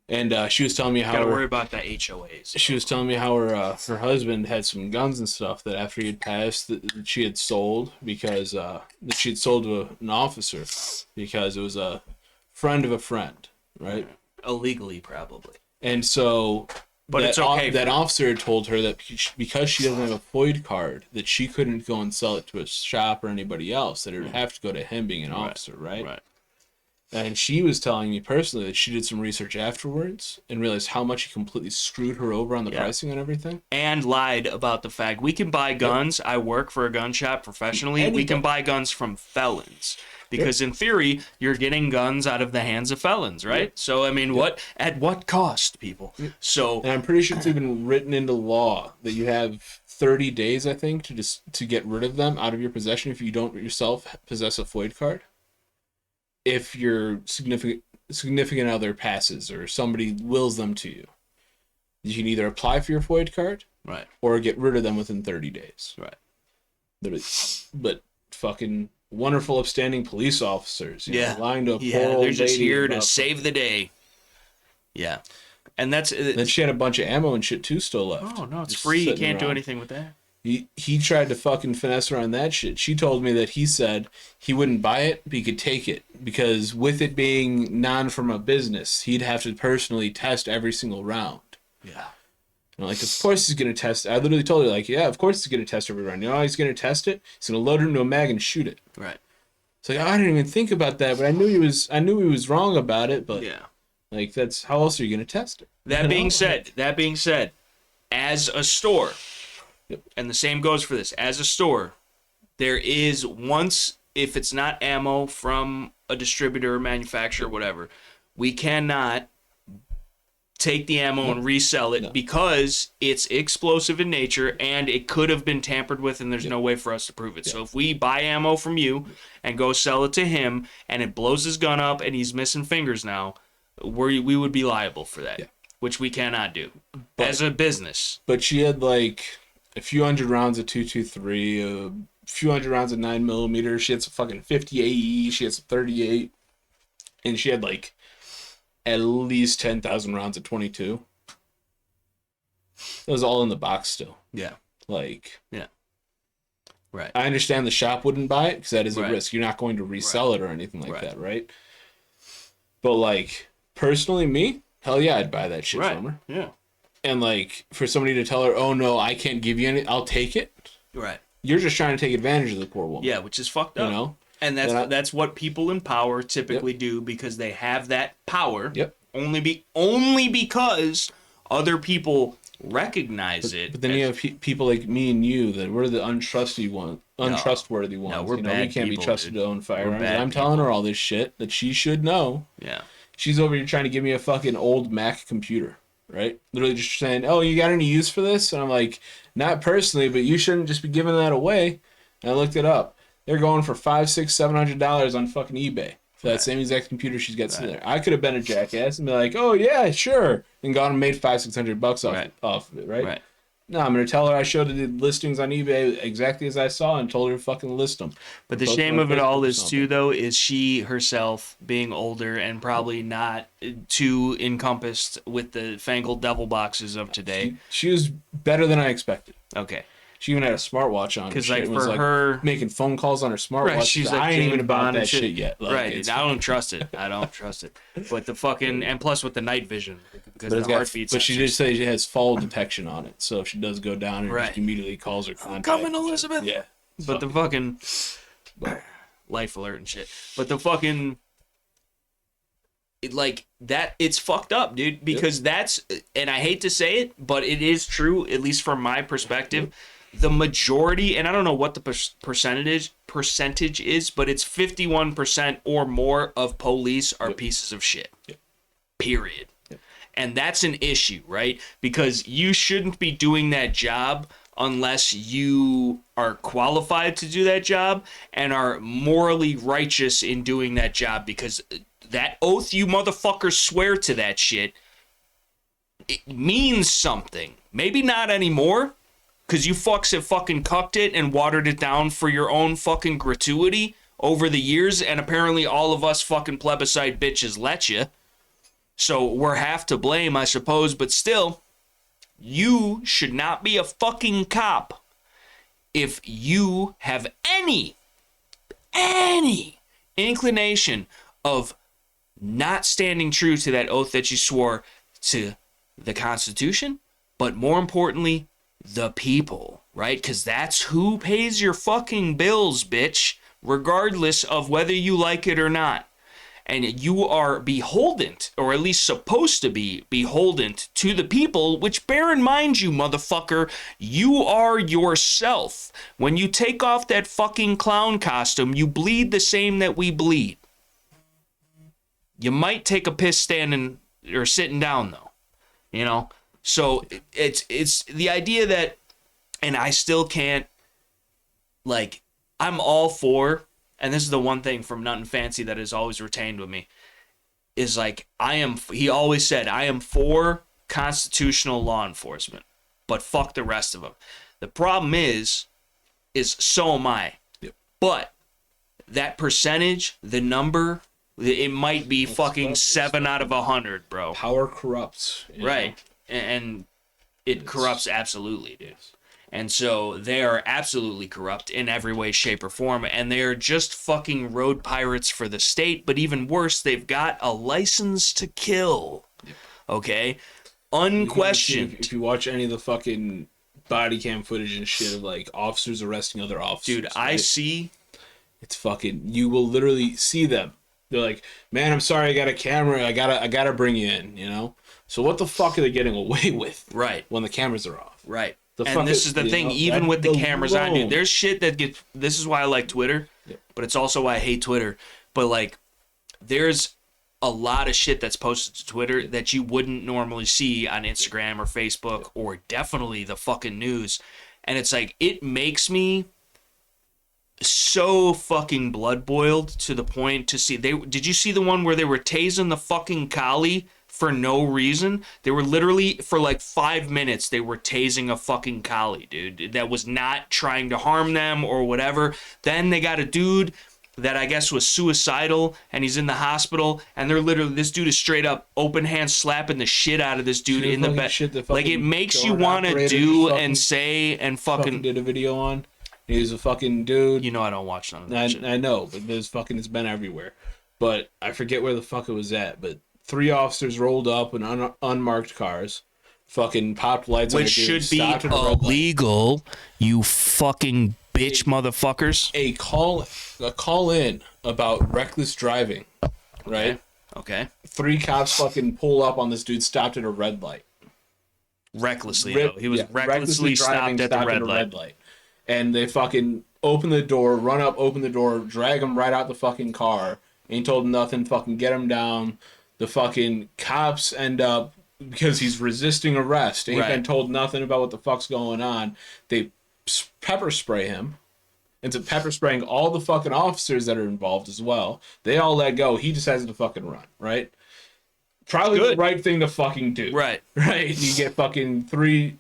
And she was telling me how... Gotta worry about the HOAs. She was telling me how her husband had some guns and stuff that after he had passed that she had sold because... that she had sold to an officer because it was a friend of a friend, right? Illegally, probably. And so... But it's okay. That officer had told her that because she doesn't have a FOID card, that she couldn't go and sell it to a shop or anybody else, that it would have to go to him being an officer, right? Right. And she was telling me personally that she did some research afterwards and realized how much he completely screwed her over on the pricing and everything. And lied about the fact we can buy guns. Yep. I work for a gun shop professionally. We can buy guns from felons. Because in theory, you're getting guns out of the hands of felons, right? Yep. So, I mean, at what cost, people? Yep. So, and I'm pretty sure it's even written into law that you have 30 days, I think, to get rid of them out of your possession if you don't yourself possess a FOID card. If your significant other passes or somebody wills them to you, you can either apply for your FOID card, right, or get rid of them within 30 days, right. But fucking wonderful, upstanding police officers, lying to a poor old they're just lady here to save the day. Yeah, and that's. Then she had a bunch of ammo and shit too still left. Oh no, it's free. You can't do anything with that. He tried to fucking finesse her on that shit. She told me that he said he wouldn't buy it, but he could take it because with it being non from a business, he'd have to personally test every single round. Yeah. Like, of course he's going to test. I literally told her, like, yeah, of course he's going to test every round. You know how he's going to test it? He's going to load it into a mag and shoot it. Right. It's like, I didn't even think about that, but I knew he was wrong about it, but yeah. Like, that's how else are you going to test it? That being said, as a store, Yep. and the same goes for this, as a store, there is once, if it's not ammo from a distributor or manufacturer or whatever, we cannot take the ammo and resell it because it's explosive in nature and it could have been tampered with and there's no way for us to prove it. So if we buy ammo from you and go sell it to him and it blows his gun up and he's missing fingers now, we would be liable for that, which we cannot do as a business. But she had like a few hundred rounds of 223, a few hundred rounds of 9mm. She had some fucking 50 AE. She had some 38, and she had like at least 10,000 rounds of 22. It was all in the box still. Yeah. Like, yeah. Right. I understand the shop wouldn't buy it because that is a Right. risk. You're not going to resell it or anything like Right. that, right? But like, personally, me, hell yeah, I'd buy that shit Right. from her. Yeah. And like, for somebody to tell her, oh no, I can't give you any, I'll take it. Right. You're just trying to take advantage of the poor woman. Yeah, which is fucked up. You know? And that's what people in power typically do because they have that power. Yep. Only because other people recognize it. But then you have people like me and you that we're the untrustworthy ones. No, we're bad we can't people, be trusted dude. to own firearms. bad I'm telling her all this shit that she should know. Yeah. She's over here trying to give me a fucking old Mac computer, right? Literally just saying, oh, you got any use for this? And I'm like, not personally, but you shouldn't just be giving that away. And I looked it up. They're going for $500, $600, $700 on fucking eBay for that same exact computer she's got sitting there. I could have been a jackass and be like, oh yeah, sure, and gone and made $500-$600 off of it, right? Right. No, I'm gonna tell her I showed her the listings on eBay exactly as I saw and told her to fucking list them. But the shame of it all is too, though, is she herself being older and probably not too encompassed with the fangled devil boxes of today. She was better than I expected. Okay. She even had a smartwatch on. Because Like for her, making phone calls on her smartwatch. right, she's like I ain't even James about Bond that and shit yet. Like, right, I don't trust it. I don't trust it. But the fucking and plus with the night vision because the heartbeat. But she did say she has fall detection on it, so if she does go down, it just immediately calls her contact. Coming, Elizabeth. Yeah. But the fucking life alert and shit. But the fucking like that, it's fucked up, dude. Because that's, and I hate to say it, but it is true, at least from my perspective. The majority, and I don't know what the percentage is, but it's 51% or more of police are pieces of shit. Period. And that's an issue, right? Because you shouldn't be doing that job unless you are qualified to do that job and are morally righteous in doing that job, because that oath you motherfuckers swear to that shit, it means something. Maybe not anymore, because you fucks have fucking cucked it and watered it down for your own fucking gratuity over the years, and apparently all of us fucking plebiscite bitches let you. So we're half to blame, I suppose, but still, you should not be a fucking cop if you have any inclination of not standing true to that oath that you swore to the Constitution, but more importantly, the people, right? Because that's who pays your fucking bills, bitch, regardless of whether you like it or not. And you are beholden, or at least supposed to be beholden to the people, which, bear in mind, you motherfucker, you are yourself. When you take off that fucking clown costume, you bleed the same that we bleed. You might take a piss standing or sitting down, though, you know? So it's the idea that, and I still can't, like, I'm all for, and this is the one thing from Nothing Fancy that has always retained with me, is like, he always said, I am for constitutional law enforcement, but fuck the rest of them. The problem is so am I. Yep. But that percentage, the number, it might be fucking 7 out of 100, bro. Power corrupts. Right. And it corrupts absolutely, dude. And so they are absolutely corrupt in every way, shape, or form. And they are just fucking road pirates for the state. But even worse, they've got a license to kill. Okay? Unquestioned. If you watch any of the fucking body cam footage and shit of like officers arresting other officers. Dude, I see. It's fucking, you will literally see them. They're like, man, I'm sorry, I got a camera. I gotta bring you in, you know? So what the fuck are they getting away with? Right. When the cameras are off. Right. The And this is the thing, even with the cameras on, dude, there's shit that gets, this is why I like Twitter, but it's also why I hate Twitter. But like, there's a lot of shit that's posted to Twitter that you wouldn't normally see on Instagram or Facebook or definitely the fucking news. And it's like, it makes me so fucking blood boiled to the point to see, did you see the one where they were tasing the fucking collie for no reason? They were literally, for like 5 minutes, they were tasing a fucking collie, dude, that was not trying to harm them or whatever. Then they got a dude that I guess was suicidal, and he's in the hospital, and they're literally, this dude is straight up open hand slapping the shit out of this dude in the bed. Like, it makes you want to do and say and fucking did a video on. He was a fucking dude. You know I don't watch none of that shit. I know, but there's fucking, it's been everywhere. But I forget where the fuck it was at, but 3 officers rolled up in unmarked cars, fucking popped lights on which a dude, should be stopped at a red light. illegal, you fucking bitch motherfuckers. A call in about reckless driving, right? Okay. 3 cops fucking pull up on this dude, stopped at a red light. Recklessly, though. He was recklessly stopped at the red light. And they fucking open the door, run up, open the door, drag him right out the fucking car. Ain't told him nothing, fucking get him down. The fucking cops end up, because he's resisting arrest, ain't been told nothing about what the fuck's going on. They pepper spray him. Ends up pepper spraying all the fucking officers that are involved as well. They all let go. He decides to fucking run, right? Probably the right thing to fucking do. Right. Right? You get fucking 3...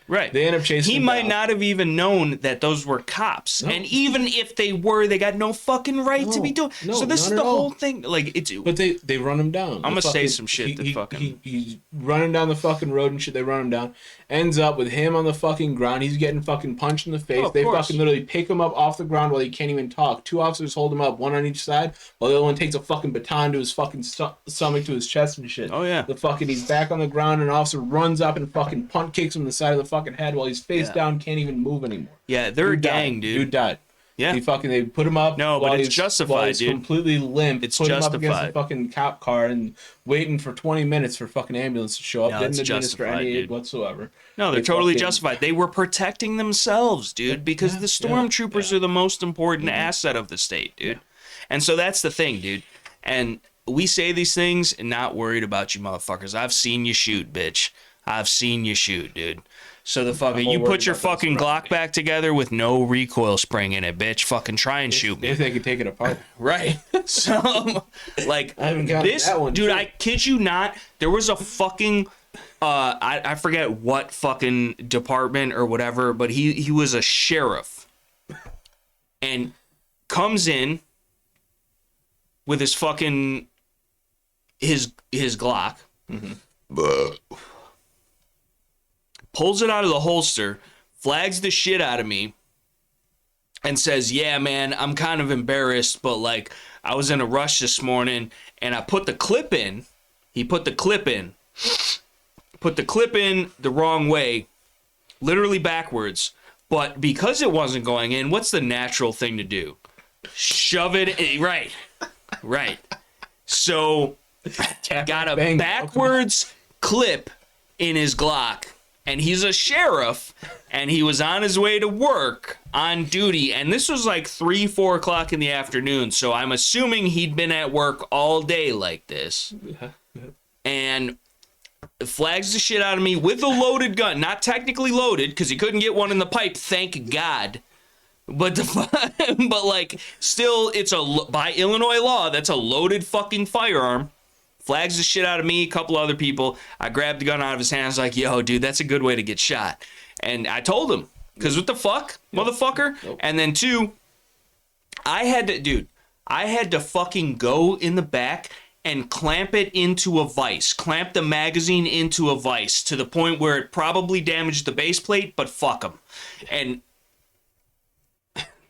Right. They end up chasing him He might down. not have even known that those were cops. No. And even if they were, they got no fucking right to be doing. No, so this is not the at all. whole thing. Like, it's. But they run him down. I'm gonna say some shit that fucking. He's running down the fucking road and shit. They run him down. Ends up with him on the fucking ground. He's getting fucking punched in the face. They fucking literally pick him up off the ground while he can't even talk. 2 officers hold him up, 1 on each side, while the other one takes a fucking baton to his fucking stomach, to his chest and shit. Oh yeah. The fucking, he's back on the ground, and an officer runs up and fucking punt kicks him in the side of the fucking head while he's face down, can't even move anymore. Yeah, they're a gang, dude. Dude died. Yeah. They put him up. No, but it's justified, while he's dude. completely limp. It's put him up against justified. the fucking cop car and waiting for 20 minutes for fucking ambulance to show up. No, Didn't it's administer justified, any aid dude. whatsoever. No, they're They totally fucking- justified. They were protecting themselves, dude, because the stormtroopers are the most important asset of the state, dude. And so that's the thing, dude. And we say these things and not worried about you motherfuckers. I've seen you shoot, bitch. I've seen you shoot, dude. So the fucking, you put your fucking Glock back together with no recoil spring in it, bitch. Fucking try and shoot me. If they could take it apart. Right. So, like, I haven't got this, that one, dude, too. I kid you not, there was a fucking, I forget what fucking department or whatever, but he was a sheriff and comes in with his fucking, his Glock, pulls it out of the holster, flags the shit out of me, and says, yeah, man, I'm kind of embarrassed, but like, I was in a rush this morning and I put the clip in. He put the clip in the wrong way, literally backwards. But because it wasn't going in, what's the natural thing to do? Shove it in. Right. So, got a backwards clip in his Glock. And he's a sheriff, and he was on his way to work on duty. And this was like 3-4 o'clock in the afternoon. So I'm assuming he'd been at work all day like this. And flags the shit out of me with a loaded gun. Not technically loaded, because he couldn't get one in the pipe, thank God. But but like, still, it's by Illinois law, that's a loaded fucking firearm. Flags the shit out of me, a couple other people. I grabbed the gun out of his hand. I was like, yo, dude, that's a good way to get shot. And I told him, because what the fuck, motherfucker? Nope. And then 2, I had to fucking go in the back and clamp it into a vise. Clamp the magazine into a vise to the point where it probably damaged the base plate, but fuck him. And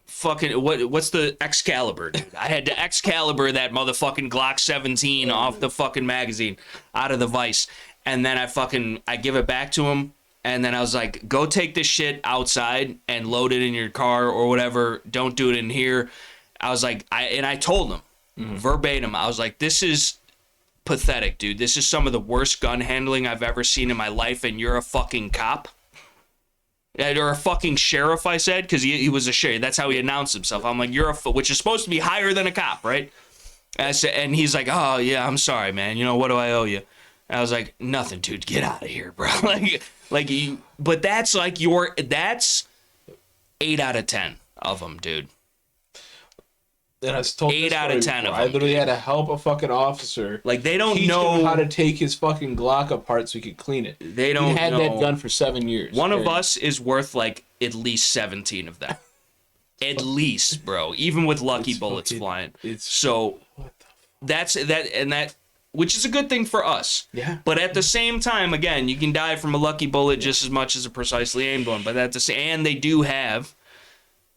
fucking, what's the Excalibur, dude? I had to Excalibur that motherfucking Glock 17 off the fucking magazine, out of the vise. And then I give it back to him. And then I was like, go take this shit outside and load it in your car or whatever. Don't do it in here. I was like, I told him verbatim, I was like, this is pathetic, dude. This is some of the worst gun handling I've ever seen in my life, and you're a fucking cop. Or a fucking sheriff, I said, because he was a sheriff. That's how he announced himself. I'm like, which is supposed to be higher than a cop, right? And I said, and he's like, oh, yeah, I'm sorry, man. You know, what do I owe you? And I was like, nothing, dude. Get out of here, bro. But that's like that's 8 out of 10 of them, dude. And I was told 8 out of 10 of them. I literally had to help a fucking officer. Like, they don't teach know him how to take his fucking Glock apart so he could clean it. They don't He had know. that gun for 7 years. One of us is worth like at least 17 of them. At least, bro. Even with lucky bullets flying. So that's that, which is a good thing for us. Yeah. But at the same time, again, you can die from a lucky bullet just as much as a precisely aimed one. But and they do have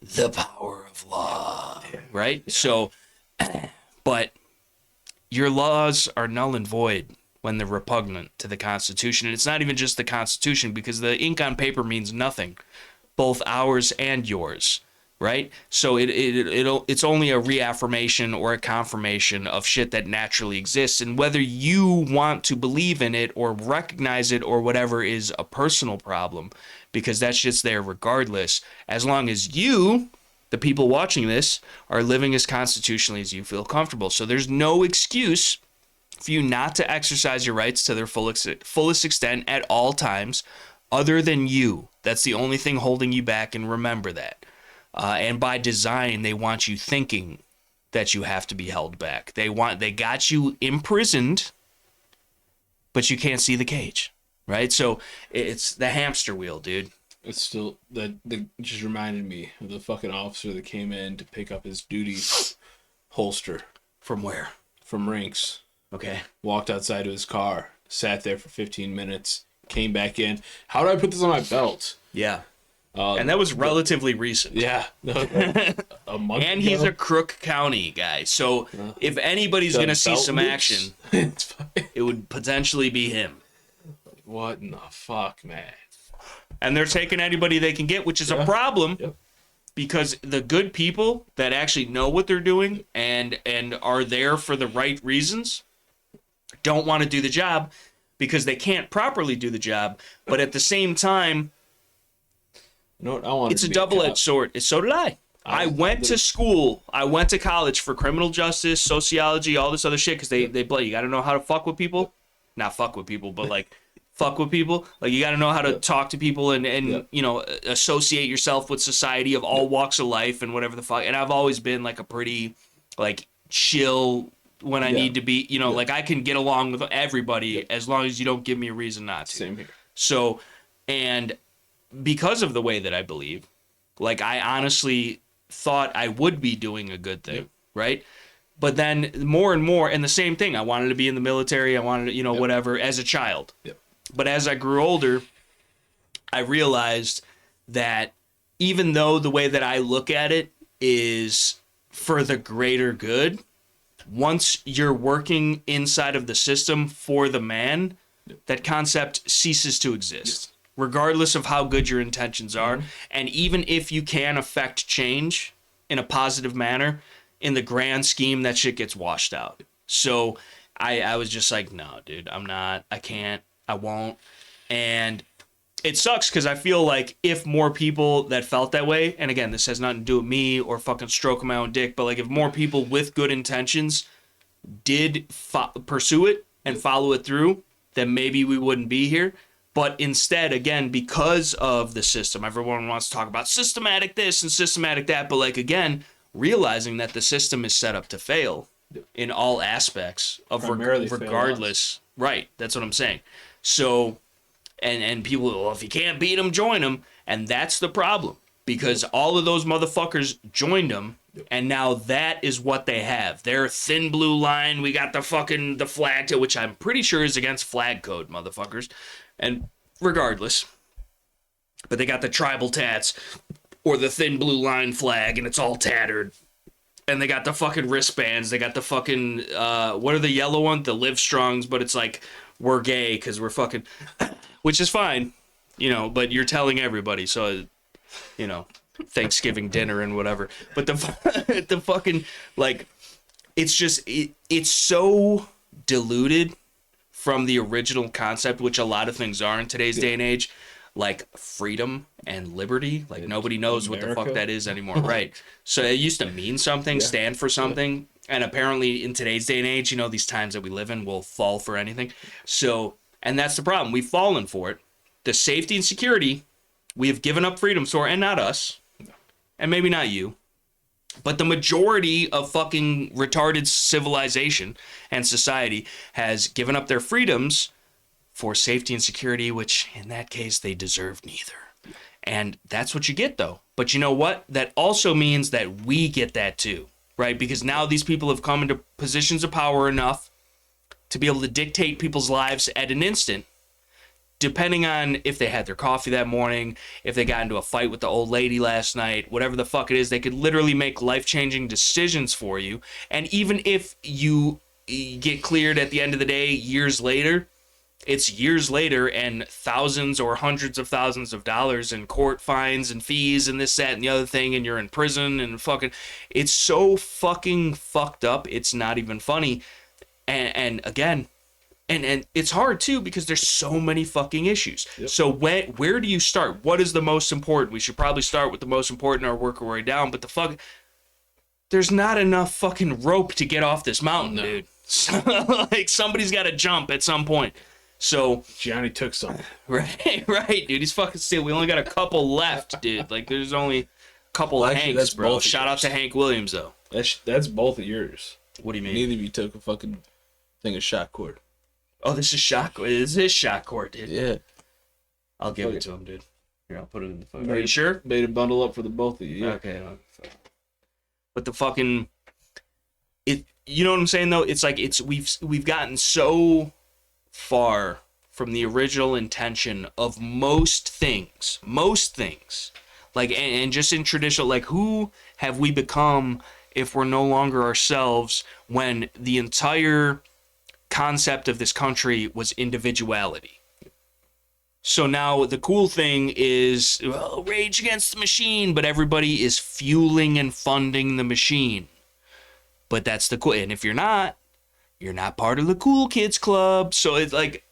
the power of law, right? Yeah. So, but your laws are null and void when they're repugnant to the Constitution. And it's not even just the Constitution, because the ink on paper means nothing, both ours and yours, right? So it's only a reaffirmation or a confirmation of shit that naturally exists. And whether you want to believe in it or recognize it or whatever is a personal problem, because that shit's there regardless, as long as you, the people watching this, are living as constitutionally as you feel comfortable. So there's no excuse for you not to exercise your rights to their fullest extent at all times, other than you. That's the only thing holding you back, and remember that. And by design, they want you thinking that you have to be held back. They got you imprisoned, but you can't see the cage, right? So it's the hamster wheel, dude. It's still that just reminded me of the fucking officer that came in to pick up his duty holster. From where? From Rinks. Okay. Walked outside to his car, sat there for 15 minutes, came back in. How do I put this on my belt? Yeah. And that was relatively recent. Yeah. A month and ago. he's a Crook County guy. So if anybody's going to see some action, it would potentially be him. What in the fuck, man? And they're taking anybody they can get, which is a problem, because the good people that actually know what they're doing and are there for the right reasons don't want to do the job because they can't properly do the job. But at the same time, you know what? I want it's a double-edged sword. So did I. I went to school. I went to college for criminal justice, sociology, all this other shit, because they play. You got to know how to fuck with people. Not fuck with people, but like fuck with people. Like, you got to know how to talk to people and you know, associate yourself with society of all walks of life and whatever the fuck. And I've always been like a pretty like chill when I need to be, you know, like I can get along with everybody as long as you don't give me a reason not to. Same here. So, and because of the way that I believe, like I honestly thought I would be doing a good thing, right? But then more and more, and the same thing, I wanted to be in the military, I wanted to, you know, whatever, as a child. But as I grew older, I realized that even though the way that I look at it is for the greater good, once you're working inside of the system for the man, that concept ceases to exist, regardless of how good your intentions are. And even if you can affect change in a positive manner, in the grand scheme, that shit gets washed out. So I was just like, no, dude, I'm not, I can't, I won't. And it sucks because I feel like if more people that felt that way, and again, this has nothing to do with me or fucking stroking my own dick, but like if more people with good intentions did pursue it and follow it through, then maybe we wouldn't be here. But instead, again, because of the system, everyone wants to talk about systematic this and systematic that, but like, again, realizing that the system is set up to fail in all aspects of regardless. Right. That's what I'm saying. So, and people, well, if you can't beat them, join them. And that's the problem, because all of those motherfuckers joined them. And now that is what they have. Their thin blue line. We got the flag, which I'm pretty sure is against flag code, motherfuckers. And regardless, but they got the tribal tats or the thin blue line flag, and it's all tattered. And they got the fucking wristbands. They got the fucking, what are the yellow ones? The Live Strongs, but it's like, we're gay because we're fucking, which is fine, you know, but you're telling everybody. So, you know, Thanksgiving dinner and whatever. But the fucking, like, it's just, it's so diluted from the original concept, which a lot of things are in today's day and age, like freedom and liberty. Like nobody knows what the fuck that is anymore, right? So it used to mean something, stand for something, and apparently in today's day and age, you know, these times that we live in, will fall for anything. So, and that's the problem. We've fallen for it. The safety and security, we have given up freedoms for, and not us, and maybe not you, but the majority of fucking retarded civilization and society has given up their freedoms for safety and security, which in that case, they deserve neither. And that's what you get, though. But you know what? That also means that we get that too, right? Because now these people have come into positions of power enough to be able to dictate people's lives at an instant, depending on if they had their coffee that morning, if they got into a fight with the old lady last night, whatever the fuck it is, they could literally make life-changing decisions for you. And even if you get cleared at the end of the day, years later, it's years later and thousands or hundreds of thousands of dollars in court fines and fees and this, that, and the other thing, and you're in prison and fucking, it's so fucking fucked up, it's not even funny. And again, and it's hard too because there's so many fucking issues. Yep. So where do you start? What is the most important? We should probably start with the most important or work our way down. But there's not enough fucking rope to get off this mountain, dude. So, like somebody's got to jump at some point. So Johnny took some. Right, dude. He's fucking still. We only got a couple left, dude. Like there's only a couple of Hanks, that's bro. Shout out to Hank Williams though. That's both of yours. What do you mean? Neither of you took a fucking thing of shot cord. Oh, this is shot cord. This is shot cord, dude. Yeah. I'll give it to him, dude. Here, I'll put it in the phone. Are you sure? Made a bundle up for the both of you. Yeah. Okay. But the fucking you know what I'm saying though? It's like we've gotten so far from the original intention of most things. Like and just in traditional, like who have we become if we're no longer ourselves when the entire concept of this country was individuality? So now the cool thing is, well, Rage Against the Machine, but everybody is fueling and funding the machine. But that's the cool, and if you're not part of the cool kids club. So it's like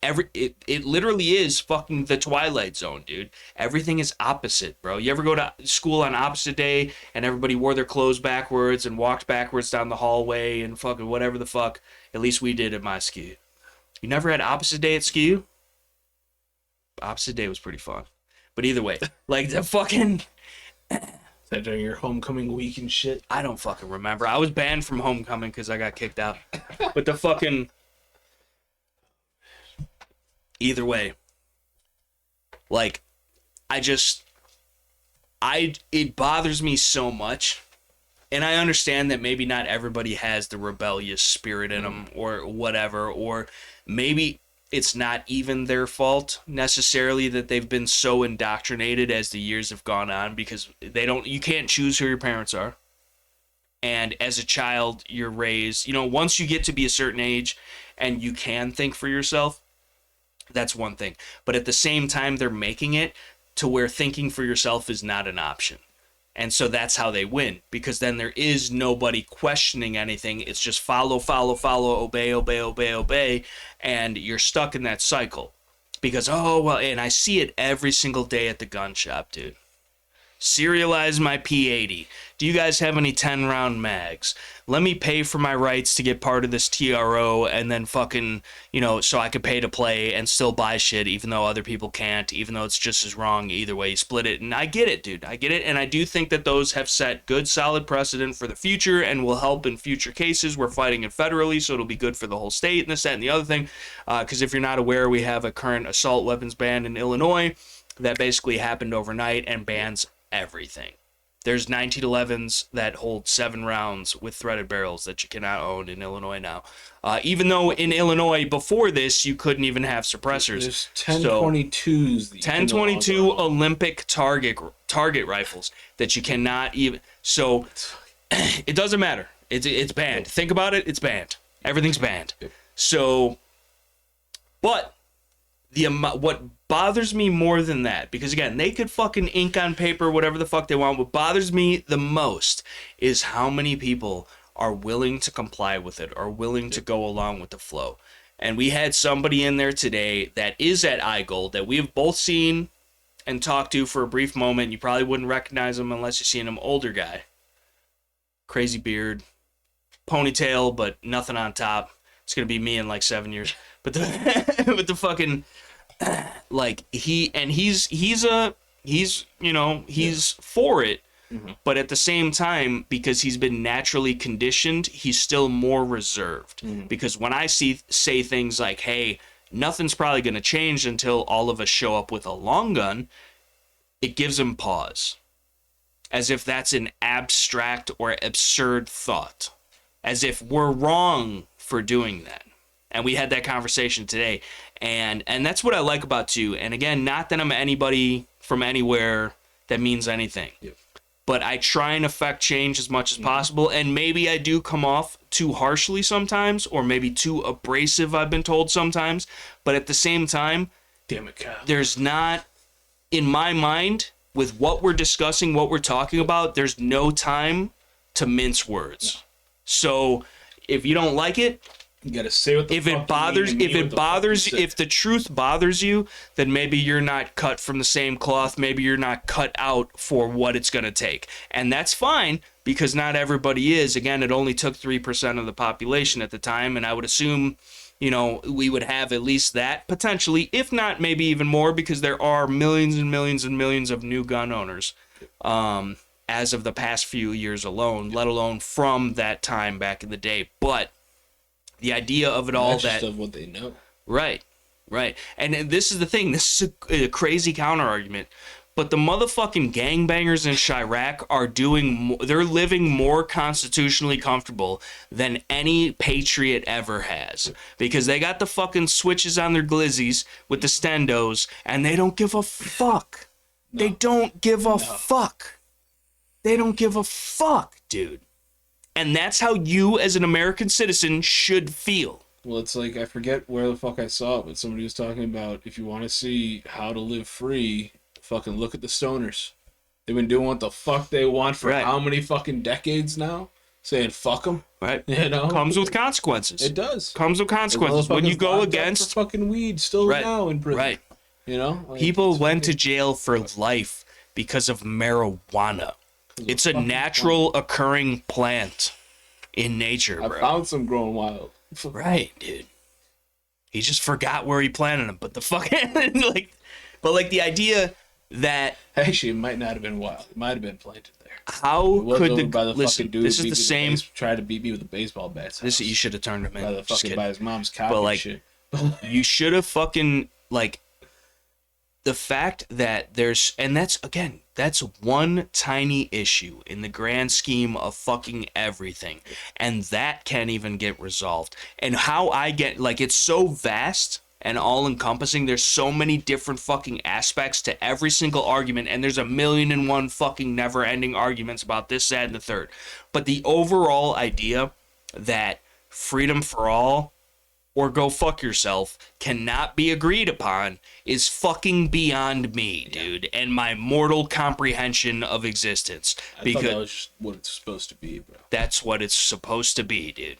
it literally is fucking the Twilight Zone, dude. Everything is opposite, bro. You ever go to school on opposite day and everybody wore their clothes backwards and walked backwards down the hallway and fucking whatever the fuck? At least we did at my SKU. You never had opposite day at SKU? Opposite day was pretty fun. But either way, like the fucking... Is that during your homecoming week and shit? I don't fucking remember. I was banned from homecoming because I got kicked out. But the fucking... Either way, like, it bothers me so much, and I understand that maybe not everybody has the rebellious spirit in them or whatever, or maybe it's not even their fault necessarily that they've been so indoctrinated as the years have gone on, because you can't choose who your parents are. And as a child, you're raised, once you get to be a certain age and you can think for yourself, that's one thing. But at the same time, they're making it to where thinking for yourself is not an option. And so that's how they win, because then there is nobody questioning anything. It's just follow, obey. And you're stuck in that cycle. Because, and I see it every single day at the gun shop, dude. Serialize my P80. Do you guys have any 10-round mags? Let me pay for my rights to get part of this TRO and then fucking, so I could pay to play and still buy shit even though other people can't, even though it's just as wrong either way you split it. And I get it, dude. I get it. And I do think that those have set good, solid precedent for the future and will help in future cases. We're fighting it federally, so it'll be good for the whole state and this, that, and the other thing. Because if you're not aware, we have a current assault weapons ban in Illinois that basically happened overnight and bans everything. There's 1911s that hold 7 rounds with threaded barrels that you cannot own in Illinois now. Even though in Illinois before this you couldn't even have suppressors. There's 1022s. 1022 Olympic target rifles that you cannot even. So it doesn't matter. It's banned. Think about it. It's banned. Everything's banned. So, but what bothers me more than that, because again, they could fucking ink on paper whatever the fuck they want. What bothers me the most is how many people are willing to comply with it, are willing to go along with the flow. And we had somebody in there today that is at iGold that we have both seen and talked to for a brief moment. You probably wouldn't recognize him unless you've seen him. Older guy. Crazy beard. Ponytail, but nothing on top. It's going to be me in like 7 years. But the fucking, like, he's for it. Mm-hmm. But at the same time, because he's been naturally conditioned, he's still more reserved. Mm-hmm. Because when I say things like, hey, nothing's probably going to change until all of us show up with a long gun, it gives him pause. As if that's an abstract or absurd thought. As if we're wrong for doing that. And we had that conversation today. And that's what I like about too. And again, not that I'm anybody from anywhere that means anything. Yep. But I try and affect change as much as possible. And maybe I do come off too harshly sometimes, or maybe too abrasive, I've been told sometimes. But at the same time, damn it, Kyle. There's not, in my mind, with what we're discussing, what we're talking about, there's no time to mince words. No. So if you don't like it, you gotta say what the if the truth bothers you, then maybe you're not cut from the same cloth. Maybe you're not cut out for what it's gonna take, and that's fine because not everybody is. Again, it only took 3% of the population at the time, and I would assume, we would have at least that potentially, if not maybe even more, because there are millions and millions and millions of new gun owners, as of the past few years alone, let alone from that time back in the day, but. The idea of it all just of what they know. Right. And this is the thing. This is a crazy counter argument. But the motherfucking gangbangers in Chirac they're living more constitutionally comfortable than any patriot ever has. Because they got the fucking switches on their glizzies with the stendos, and they don't give a fuck. No. They don't give a fuck. They don't give a fuck, dude. And that's how you, as an American citizen, should feel. Well, it's like, I forget where the fuck I saw it, but somebody was talking about, if you want to see how to live free, fucking look at the stoners. They've been doing what the fuck they want for how many fucking decades now? Saying fuck them. Right. Comes with consequences. It does. Comes with consequences. When you go against... For fucking weed still now in prison. Right. Like, people went to jail for life because of marijuana. It's a natural occurring plant in nature, bro. I found some growing wild. Right, dude. He just forgot where he planted them, but the fucking the idea that actually it might not have been wild. It might have been planted there. How could listen? Dude this is the same. Try to beat me with a baseball bat. You should have turned him in. By his mom's copy. But shit. You should have fucking the fact that that's one tiny issue in the grand scheme of fucking everything. And that can't even get resolved. And how I get, it's so vast and all-encompassing. There's so many different fucking aspects to every single argument. And there's 1,000,001 fucking never-ending arguments about this, that, and the third. But the overall idea that freedom for all or go fuck yourself cannot be agreed upon is fucking beyond me, dude, and my mortal comprehension of existence. Because that was what it's supposed to be, bro. That's what it's supposed to be, dude.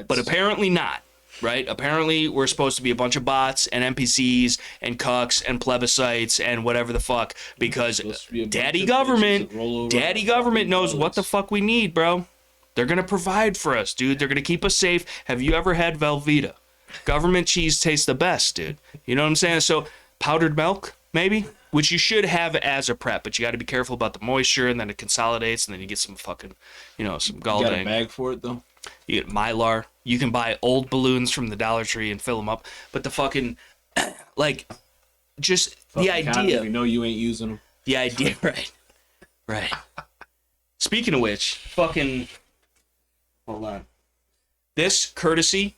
But apparently not, right? Apparently we're supposed to be a bunch of bots and NPCs and cucks and plebiscites and whatever the fuck, because daddy government knows what the fuck we need, bro. They're going to provide for us, dude. They're going to keep us safe. Have you ever had Velveeta? Government cheese tastes the best, dude. You know what I'm saying? So powdered milk, maybe, which you should have as a prep, but you got to be careful about the moisture, and then it consolidates, and then you get some fucking, some galding. You got a bag for it, though? You get Mylar. You can buy old balloons from the Dollar Tree and fill them up. But the fucking, just fucking the idea. We know you ain't using them. The idea, right. Speaking of which, fucking, hold on. This courtesy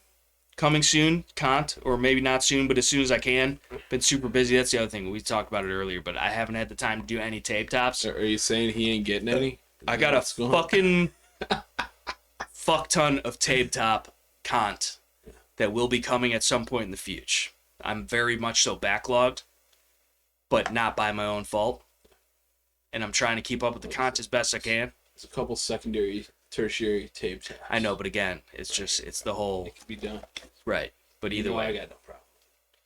coming soon, can't, or maybe not soon, but as soon as I can. Been super busy. That's the other thing. We talked about it earlier, but I haven't had the time to do any tape tops. Are you saying he ain't getting any? I got a fucking fuck ton of tape top content that will be coming at some point in the future. I'm very much so backlogged, but not by my own fault. And I'm trying to keep up with the content as best I can. There's a couple secondary tertiary tape tabs. I know, but again, it's the whole It can be done. right. But either way, I got no problem.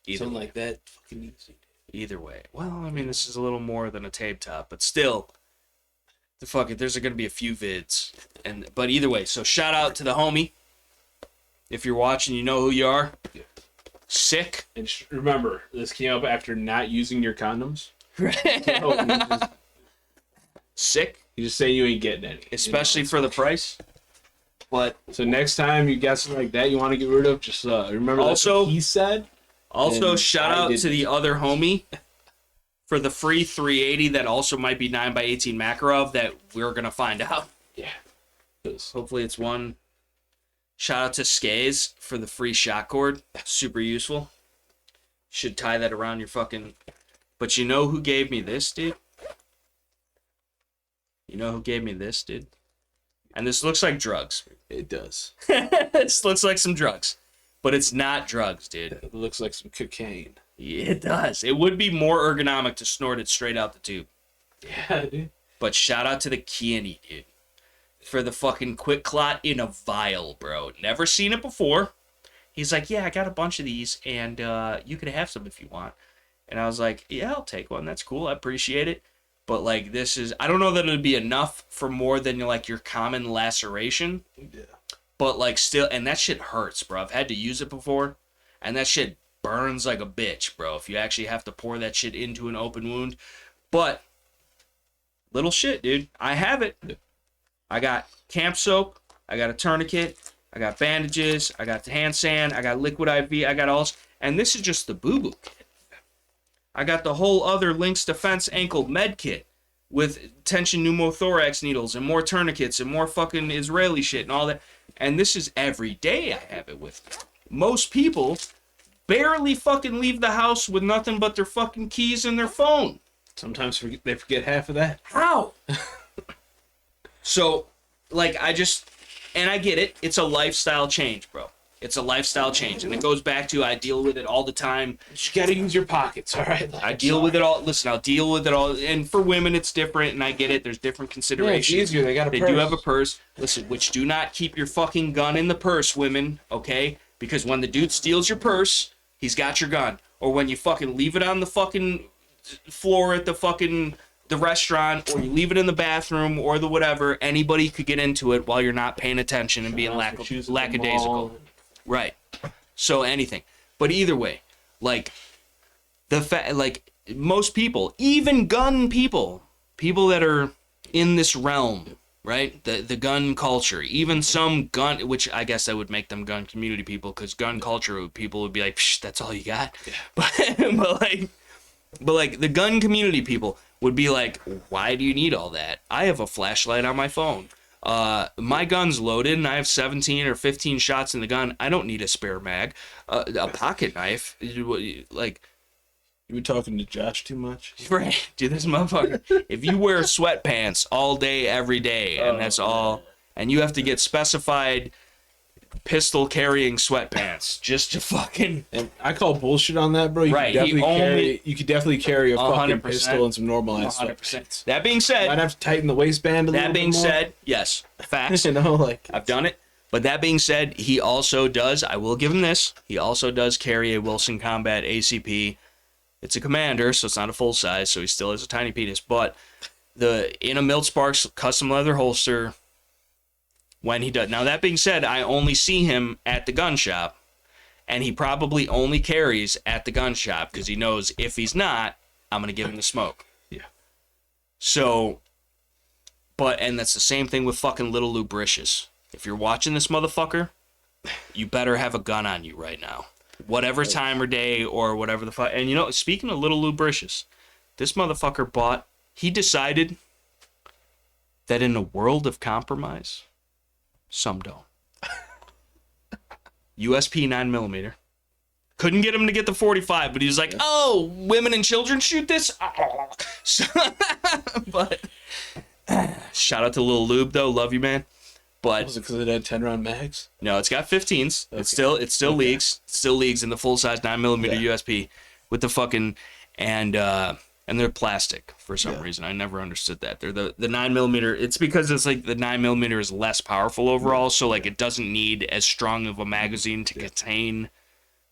either Something way. like that, fucking easy. Either way. Well, I mean, this is a little more than a tape top, but still, there's going to be a few vids. But either way, so shout out to the homie. If you're watching, you know who you are. Yeah. Sick. And remember, this came up after not using your condoms. Sick. You just say you ain't getting any. Especially for the price. But so next time you got something like that you want to get rid of, just remember also, that's what he said. Also, And shout out to the other homie for the free 380 that also might be 9x18 Makarov that we're going to find out. Yeah. Hopefully it's one. Shout out to Skaze for the free shot cord. Super useful. Should tie that around your fucking... But you know who gave me this, dude? You know who gave me this, dude? And this looks like drugs. It does. This looks like some drugs. But it's not drugs, dude. It looks like some cocaine. Yeah, it does. It would be more ergonomic to snort it straight out the tube. Yeah, dude. But shout out to the Kiani, dude. For the fucking quick clot in a vial, bro. Never seen it before. He's like, yeah, I got a bunch of these, and you could have some if you want. And I was like, yeah, I'll take one. That's cool. I appreciate it. But, like, this is... I don't know that it would be enough for more than, like, your common laceration. Yeah. But, like, still... And that shit hurts, bro. I've had to use it before. And that shit burns like a bitch, bro. If you actually have to pour that shit into an open wound. But, little shit, dude. I have it. I got camp soap. I got a tourniquet. I got bandages. I got the hand sand. I got liquid IV. I got all this. And this is just the boo-boo kit. I got the whole other Lynx Defense ankle med kit with tension pneumothorax needles and more tourniquets and more fucking Israeli shit and all that. And this is every day I have it with me. Most people barely fucking leave the house with nothing but their fucking keys and their phone. Sometimes they forget half of that. How? So, like, and I get it. It's a lifestyle change, bro. It's a lifestyle change. And it goes back to I deal with it all the time. You gotta use your pockets, all right? I deal with it all. Listen, I'll deal with it all. And for women, it's different, and I get it. There's different considerations. Yeah, it's easier. They got a purse. They do have a purse. Listen, which do not keep your fucking gun in the purse, women, okay? Because when the dude steals your purse, he's got your gun. Or when you fucking leave it on the fucking floor at the restaurant, or you leave it in the bathroom, or the whatever, anybody could get into it while you're not paying attention and being lackadaisical. Right. So anything. But either way, like, most people, even gun people that are in this realm, right? The gun culture, even some gun, which I guess that would make them gun community people, because gun culture people would be like, psh, that's all you got. Yeah. But like the gun community people would be like, why do you need all that? I have a flashlight on my phone. My gun's loaded and I have 17 or 15 shots in the gun. I don't need a spare mag. A pocket knife, like... You were talking to Josh too much? Right. Dude, this motherfucker. If you wear sweatpants all day, every day, and that's all... And you have to get specified pistol-carrying sweatpants just to fucking... And I call bullshit on that, bro. You could definitely carry a fucking pistol and some normalized 100%. That being said... You might have to tighten the waistband a little bit more. That being said, yes, facts. I've done it. But that being said, he also does, I will give him this, he also does carry a Wilson Combat ACP. It's a commander, so it's not a full size, so he still has a tiny penis. But in a Milt Sparks custom leather holster, when he does. Now, that being said, I only see him at the gun shop, and he probably only carries at the gun shop because he knows if he's not, I'm going to give him the smoke. Yeah. So, and that's the same thing with fucking Little Lubricious. If you're watching this motherfucker, you better have a gun on you right now. Whatever time or day or whatever the fuck. And you know, speaking of Little Lubricious, this motherfucker he decided that in a world of compromise, some don't. USP 9mm. Couldn't get him to get the 45, but he was like, oh, women and children shoot this? But shout out to Lil Lube, though. Love you, man. But was it because it had 10-round mags? No, it's got 15s. Okay. It still leaks. It still leaks in the full-size 9mm USP with the fucking... And And they're plastic for some reason. I never understood that. They're the 9mm. It's because it's like the 9mm is less powerful overall, so like it doesn't need as strong of a magazine to contain,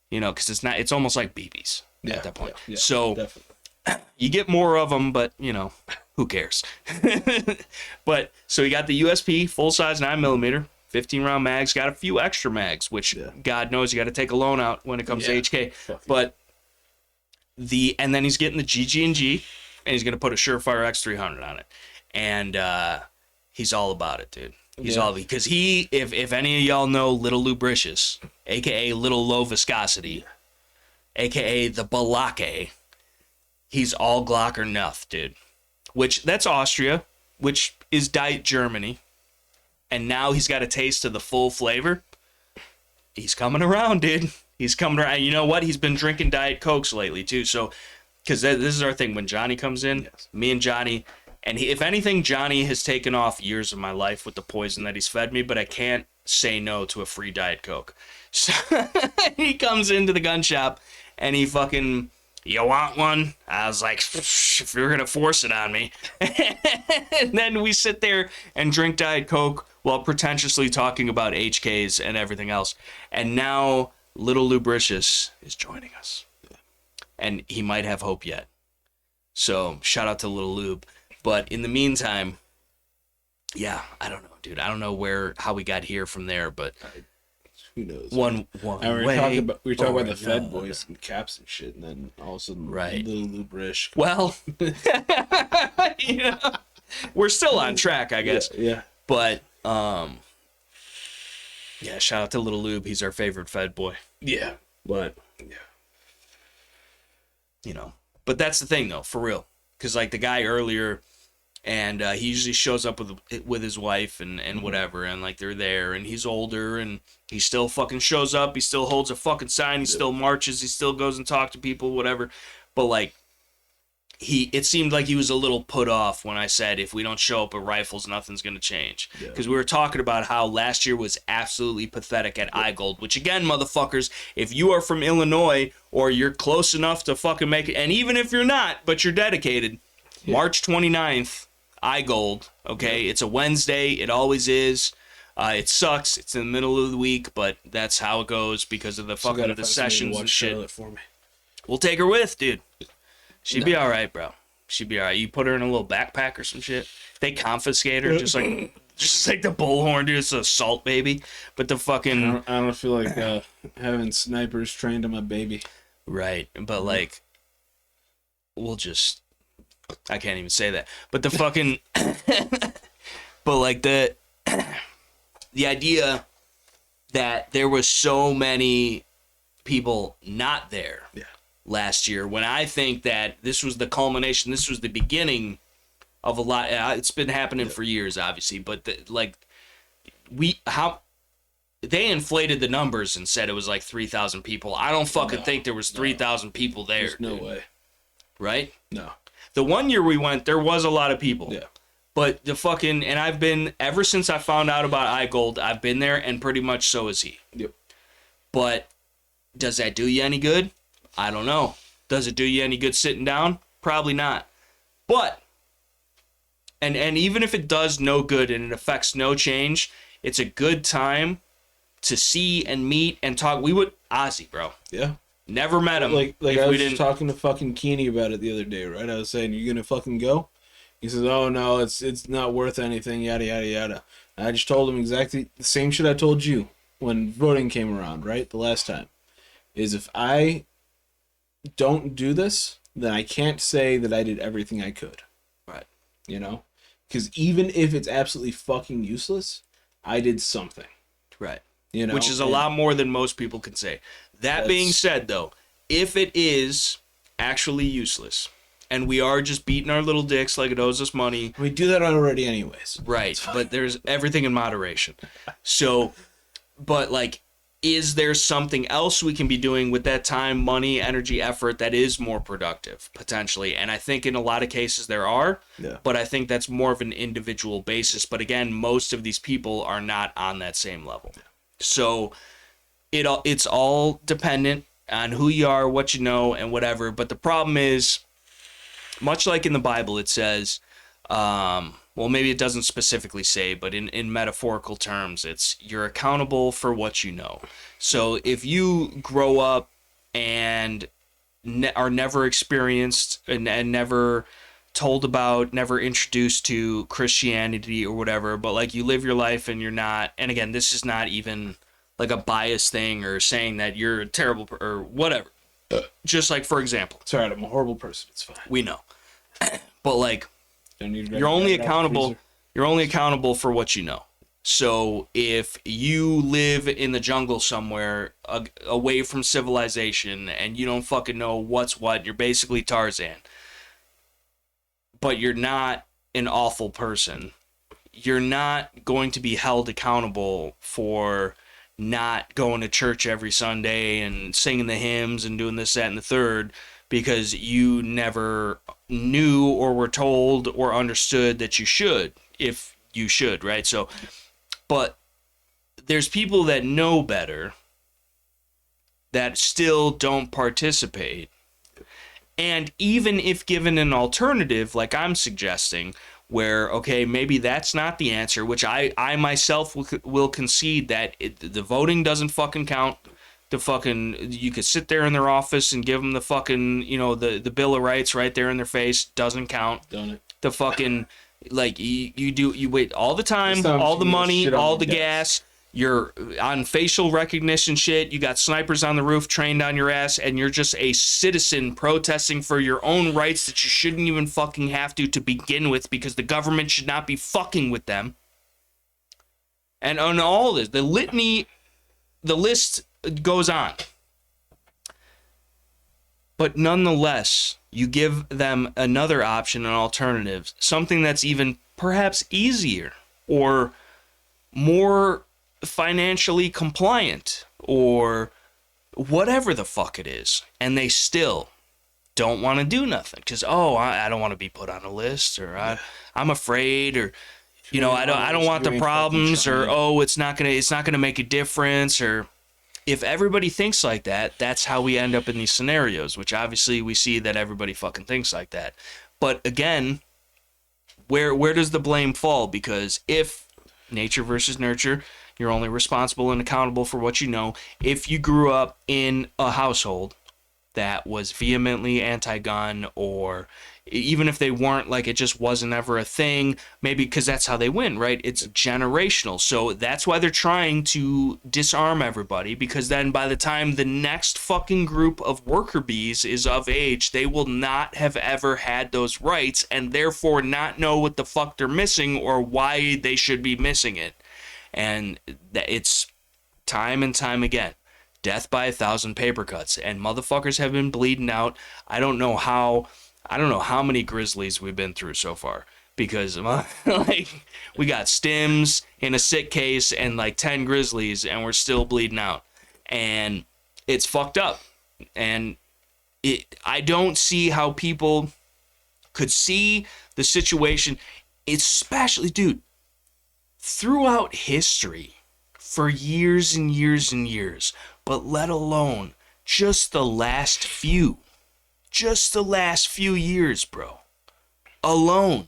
you know, because it's almost like BBs at that point. Yeah, so definitely. you get more of them, but you know, who cares? But so you got the USP full size 9mm, 15 round mags, got a few extra mags, which God knows you got to take a loan out when it comes to HK, but. And then he's getting the GG&G, and he's gonna put a Surefire X300 on it, and he's all about it, dude. He's all because if any of y'all know Little Lubricious, aka Little Low Viscosity, aka the Balake, he's all Glock or nothing, dude. Which that's Austria, which is Diet Germany, and now he's got a taste of the full flavor. He's coming around, dude. He's coming around. You know what? He's been drinking Diet Cokes lately, too. So, because this is our thing. When Johnny comes in, me and Johnny, and if anything, Johnny has taken off years of my life with the poison that he's fed me, but I can't say no to a free Diet Coke. So, he comes into the gun shop, and he fucking, you want one? I was like, if you're going to force it on me. And then we sit there and drink Diet Coke while pretentiously talking about HKs and everything else. And now Little Lubricious is joining us. And he might have hope yet. So shout out to Little Lube. But in the meantime, yeah, I don't know, dude. I don't know how we got here from there, but who knows? One we were talking about the Fed another. boys and caps and shit, and then all of a sudden, Right. Little Lubrish. Well, you know, we're still on track, I guess. Yeah. But yeah, shout out to Little Lube. He's our favorite Fed boy. Yeah. But you know, but that's the thing though, for real. Because like the guy earlier, and he usually shows up with his wife and whatever, and like they're there, and he's older, and he still fucking shows up. He still holds a fucking sign. He still marches. He still goes and talks to people, whatever. But like, it seemed like he was a little put off when I said, if we don't show up with rifles, nothing's going to change. Because we were talking about how last year was absolutely pathetic at I.Gold, which again, motherfuckers, if you are from Illinois or you're close enough to fucking make it, and even if you're not, but you're dedicated, March 29th, I.Gold, okay? It's a Wednesday. It always is. It sucks. It's in the middle of the week, but that's how it goes because of the fucking the sessions and shit. For me. We'll take her with, dude. She'd be all right, bro. She'd be all right. You put her in a little backpack or some shit. They confiscate her just like the bullhorn, dude. It's an assault baby. But the fucking I don't feel like having snipers trained on my baby. Right, but like we'll just I can't even say that. But the fucking but like the idea that there was so many people not there last year, when I think that this was the culmination, this was the beginning of a lot. It's been happening for years, obviously, but they inflated the numbers and said it was like 3,000 people. I don't fucking think there was 3,000 people there. There's no way. Right? No. The one year we went, there was a lot of people. Yeah. But and I've been, ever since I found out about I.Gold, I've been there, and pretty much so is he. Yep. But does that do you any good? I don't know. Does it do you any good sitting down? Probably not. But, and even if it does no good and it affects no change, it's a good time to see and meet and talk. Ozzy, bro. Yeah. Never met him. Like I was just talking to fucking Keeney about it the other day, right? I was saying, you gonna fucking go? He says, oh no, it's not worth anything, yada, yada, yada. And I just told him exactly the same shit I told you when voting came around, right? The last time. Is if I don't do this, then I can't say that I did everything I could. Right. You know? Because even if it's absolutely fucking useless, I did something. Right. You know? Which is a lot more than most people can say. That being said, though, if it is actually useless, and we are just beating our little dicks like it owes us money. We do that already anyways. Right, but there's everything in moderation. So, but like, is there something else we can be doing with that time, money, energy, effort that is more productive, potentially? And I think in a lot of cases there are, but I think that's more of an individual basis. But again, most of these people are not on that same level. So it's all dependent on who you are, what you know, and whatever. But the problem is, much like in the Bible, it says, well, maybe it doesn't specifically say, but in metaphorical terms, it's you're accountable for what you know. So if you grow up and are never experienced and never told about, never introduced to Christianity or whatever, but like you live your life and you're not, and again, this is not even like a biased thing or saying that you're a terrible or whatever. Just like, for example, It's all right. I'm a horrible person. It's fine. we know, but like Don't need to you're only grab it out of the accountable. freezer. You're only accountable for what you know. So if you live in the jungle somewhere away from civilization and you don't fucking know what's what, you're basically Tarzan. But you're not an awful person. You're not going to be held accountable for not going to church every Sunday and singing the hymns and doing this, that, and the third because you never knew or were told or understood that you should, if you should, right? So, but there's people that know better that still don't participate. And even if given an alternative, like I'm suggesting, where, okay, maybe that's not the answer, which I myself will concede that the voting doesn't fucking count. The fucking, you could sit there in their office and give them the fucking, you know, the Bill of Rights right there in their face. Doesn't count. Done it. The fucking, like, you wait all the time, Sometimes all the you money, shit on all your the desk. gas. You're on facial recognition shit. You got snipers on the roof trained on your ass, and you're just a citizen protesting for your own rights that you shouldn't even fucking have to begin with, because the government should not be fucking with them. And on all this, the list goes on. But nonetheless, you give them another option, an alternative, something that's even perhaps easier or more financially compliant or whatever the fuck it is, and they still don't want to do nothing because I don't want to be put on a list, or I'm afraid, or you know, I don't want the problems, or it's not gonna make a difference. Or if everybody thinks like that, that's how we end up in these scenarios, which obviously we see that everybody fucking thinks like that. But again, where does the blame fall? Because if nature versus nurture, you're only responsible and accountable for what you know. If you grew up in a household that was vehemently anti-gun, or even if they weren't, like, it just wasn't ever a thing, maybe because that's how they win, right? It's generational. So that's why they're trying to disarm everybody, because then by the time the next fucking group of worker bees is of age, they will not have ever had those rights, and therefore not know what the fuck they're missing or why they should be missing it. And it's time and time again, death by 1,000 paper cuts, and motherfuckers have been bleeding out. I don't know how many grizzlies we've been through so far, because like we got stims in a sick case and like 10 grizzlies, and we're still bleeding out, and it's fucked up. And I don't see how people could see the situation, especially, dude, throughout history for years and years and years, but let alone just the last few years, bro, alone,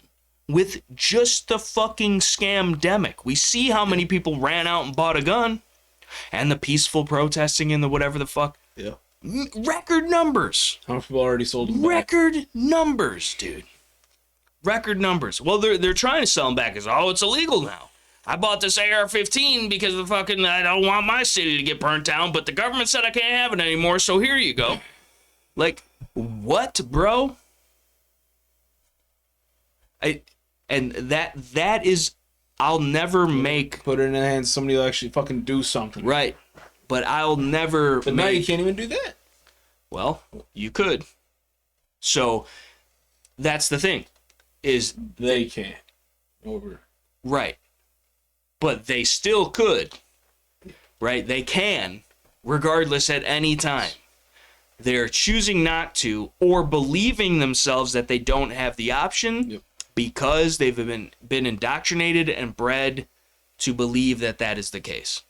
with just the fucking scamdemic. We see how many people ran out and bought a gun, and the peaceful protesting and the whatever the fuck. Yeah. Record numbers. How many people already sold them back? Record numbers, dude. Record numbers. Well, they're trying to sell them back as, it's illegal now. I bought this AR-15 because of fucking, I don't want my city to get burnt down, but the government said I can't have it anymore, so here you go. Like, what, bro? And that is, I'll never make... Put it in the hands of somebody who'll actually fucking do something. Right. But I'll never But now you can't even do that. Well, you could. So, that's the thing, is... They can't. Over. Right. But they still could, right? They can, regardless, at any time. They're choosing not to, or believing themselves that they don't have the option, because they've been indoctrinated and bred to believe that that is the case.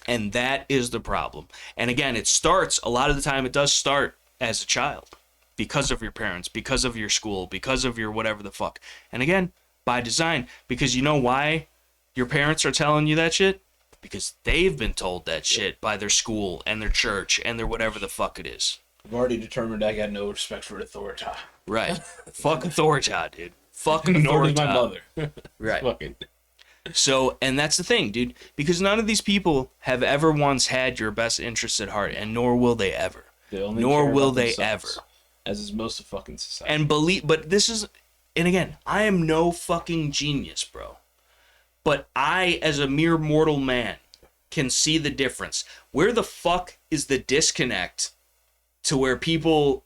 And that is the problem. And again, a lot of the time it does start as a child. because of your parents, because of your school, because of your whatever the fuck. And again, by design, because you know why your parents are telling you that shit? Because they've been told that shit by their school and their church and their whatever the fuck it is. I've already determined I got no respect for authority. Right. Fuck authority, dude. Fuck Nor authority. does my mother. Right. Fucking. So, and that's the thing, dude, because none of these people have ever once had your best interests at heart, and nor will they ever. They only Nor care will about they themselves, ever. As is most of fucking society. And but this is, and again, I am no fucking genius, bro. But I, as a mere mortal man, can see the difference. Where the fuck is the disconnect to where people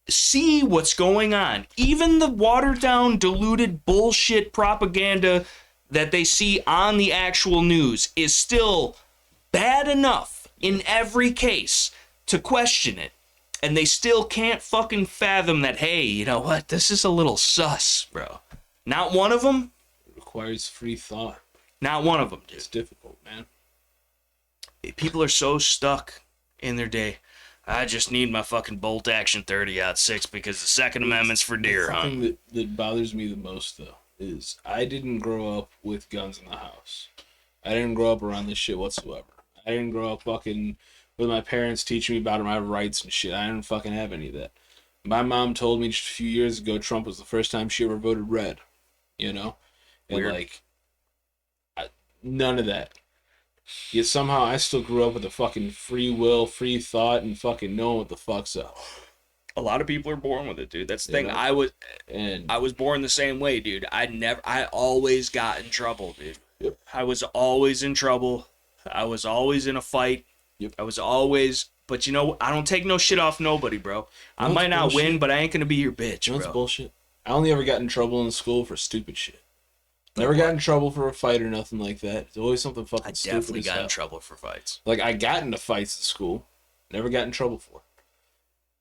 see what's going on? Even the watered down, diluted bullshit propaganda that they see on the actual news is still bad enough in every case to question it. And they still can't fucking fathom that, hey, you know what? This is a little sus, bro. Not one of them. It requires free thought. Not one of them, dude. It's difficult, man. People are so stuck in their day. I just need my fucking bolt action 30-06 because the Second Amendment's for deer The hunting. thing that bothers me the most, though, is I didn't grow up with guns in the house. I didn't grow up around this shit whatsoever. I didn't grow up fucking with my parents teaching me about my rights and shit. I didn't fucking have any of that. My mom told me just a few years ago Trump was the first time she ever voted red. You know? And Weird. like, none of that. Yet somehow I still grew up with a fucking free will, free thought, and fucking knowing what the fuck's up. A lot of people are born with it, dude. That's the thing. Yeah. I was born the same way, dude. I always got in trouble, dude. Yep. I was always in trouble. I was always in a fight. Yep. I was always, but you know, I don't take no shit off nobody, bro. I might not win, but I ain't gonna be your bitch, You know what's bro. bullshit? I only ever got in trouble in school for stupid shit. Never got in trouble for a fight or nothing like that. It's always something fucking I stupid. definitely as got hell. in trouble for fights. Like, I got into fights at school. Never got in trouble for it.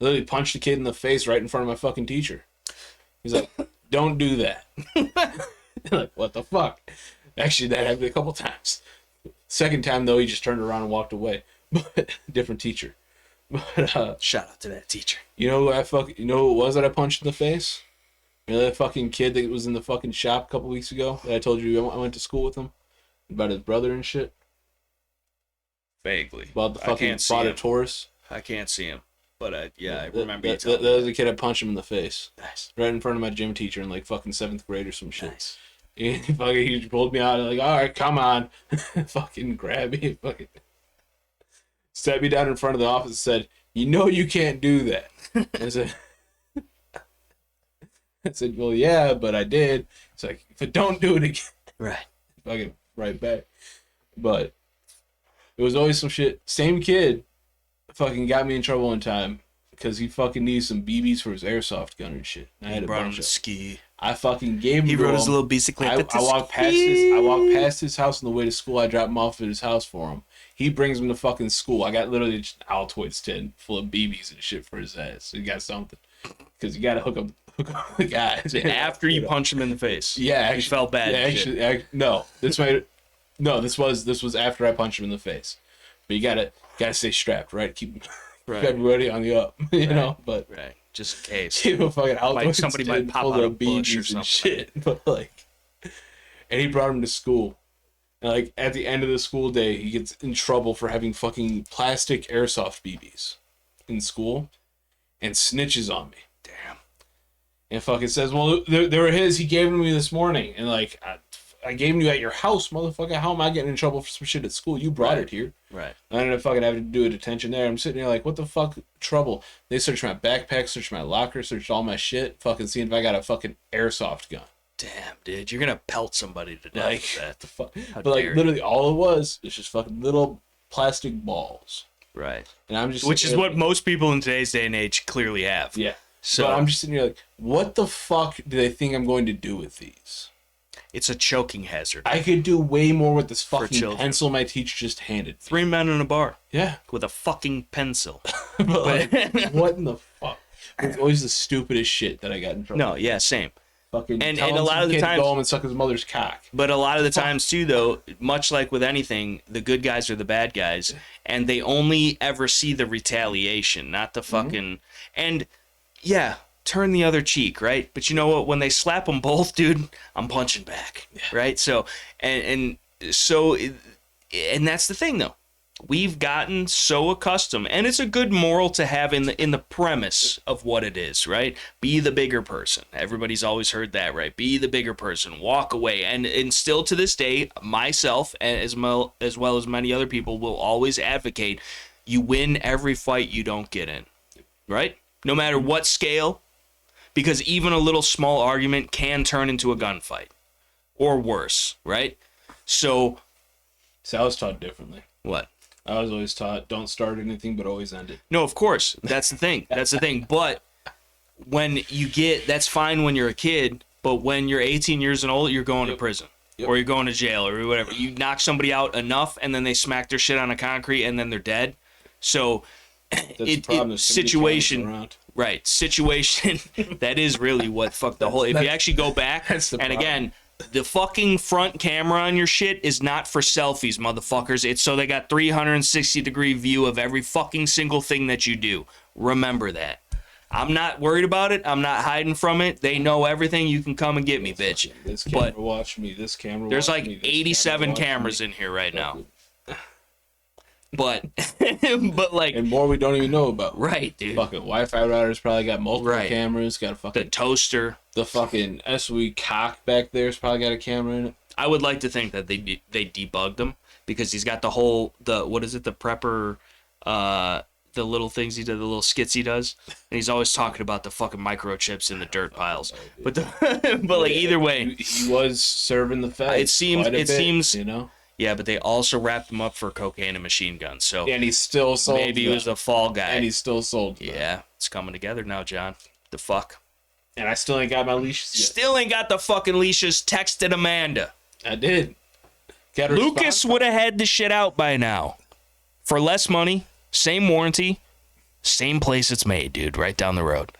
Literally punched a kid in the face right in front of my fucking teacher. He's like, don't do that. Like, what the fuck? Actually, that happened a couple times. Second time, though, he just turned around and walked away. But different teacher. But, Shout out to that teacher. you know who it was that I punched in the face? You know that fucking kid that was in the fucking shop a couple weeks ago that I told you I went to school with him? About his brother and shit? Vaguely. About the I fucking can't see bought a him. Taurus? I can't see him. But I remember you that telling was me. the kid I punched him in the face. Nice. Right in front of my gym teacher in like fucking 7th grade or some shit. Nice. He pulled me out like, all right, come on. Fucking grab me. Fucking sat me down in front of the office and said, you know you can't do that. I said, well, yeah, but I did. It's like, but don't do it again. Right. Fucking right back. But it was always some shit. Same kid fucking got me in trouble one time because he fucking needed some BBs for his airsoft gun and shit. And I had a Brought him bunch to of. ski. I fucking gave him. He to rode his him. little bicyclette. I walked past his house on the way to school. I dropped him off at his house for him. He brings him to fucking school. I got literally just Altoids tin full of BBs and shit for his ass. So he got something because you got to hook up the guys. After you punch him in the face. Yeah, actually, you felt bad. Yeah, and shit. actually, no. This was after I punched him in the face. But you gotta stay strapped, right? Keep everybody on the up, you know. But Right, just in case. keep a fucking Altoids somebody tin might pop full out of a bush or BBs and something. shit. But like, and he brought him to school. And like at the end of the school day, he gets in trouble for having fucking plastic airsoft BBs in school, and snitches on me. Damn. And fucking says, well, they were his. He gave them to me this morning. And like, I gave them to you at your house, motherfucker. How am I getting in trouble for some shit at school? You brought it here. Right. I ended up fucking having to do a detention there. I'm sitting there like, what the fuck trouble? They searched my backpack, searched my locker, searched all my shit, fucking seeing if I got a fucking airsoft gun. Damn, dude. You're going to pelt somebody to death Like, with that. the fuck? How But like, dare you. literally all it was just fucking little plastic balls. Right. And I'm just Which is sitting what there- most people in today's day and age clearly have. Yeah. So But I'm just sitting here like, what the fuck do they think I'm going to do with these? it's a choking hazard. I could do way more with this For fucking children. pencil my teacher just handed me. 3 men in a bar Yeah. with a fucking pencil. But like, what in the fuck? It's always the stupidest shit that I got in trouble. No, yeah, same. Fucking and telling a lot some of the kid to times- go home and suck his mother's cock. But a lot of the times too, though, much like with anything, the good guys are the bad guys, and they only ever see the retaliation, not the fucking. And yeah, turn the other cheek, right? But you know what? When they slap them both, dude, I'm punching back, right? So, and that's the thing, though. We've gotten so accustomed, and it's a good moral to have in the premise of what it is, right? Be the bigger person. Everybody's always heard that, right? Be the bigger person. Walk away. And still to this day, myself, as well as many other people, will always advocate you win every fight you don't get in, right? No matter what scale, because even a little small argument can turn into a gunfight, or worse, right? So I was taught differently. What? I was always taught, don't start anything, but always end it. No, of course. That's the thing. That's the thing. But when you get, that's fine when you're a kid, but when you're 18 years and older, you're going to prison. Or you're going to jail or whatever. You knock somebody out enough, and then they smack their shit on the concrete, and then they're dead. So, situation, right? Situation. That is really what fucked the whole. If you actually go back, and again, the fucking front camera on your shit is not for selfies, motherfuckers. It's so they got 360-degree view of every fucking single thing that you do. Remember that. I'm not worried about it. I'm not hiding from it. They know everything. You can come and get me, bitch. This camera watch me. This camera there's watch like me. 87 cameras in here right now. But like, and more we don't even know about. Right, dude. Fucking Wi-Fi routers probably got multiple cameras. Got a fucking the toaster. The fucking SW cock back there's probably got a camera in it. I would like to think that they debugged him because he's got the whole what is it, the prepper, the little things he does, the little skits he does, and he's always talking about the fucking microchips in the dirt piles. But like either way, he was serving the feds. It seems you know. Yeah, but they also wrapped him up for cocaine and machine guns. So and he still sold. Maybe he was a fall guy. And he still sold. Yeah, it's coming together now, John. The fuck. And I still ain't got my leashes yet. Still ain't got the fucking leashes. Texted Amanda. I did. Lucas would have had the shit out by now. For less money, same warranty, same place it's made, dude. Right down the road.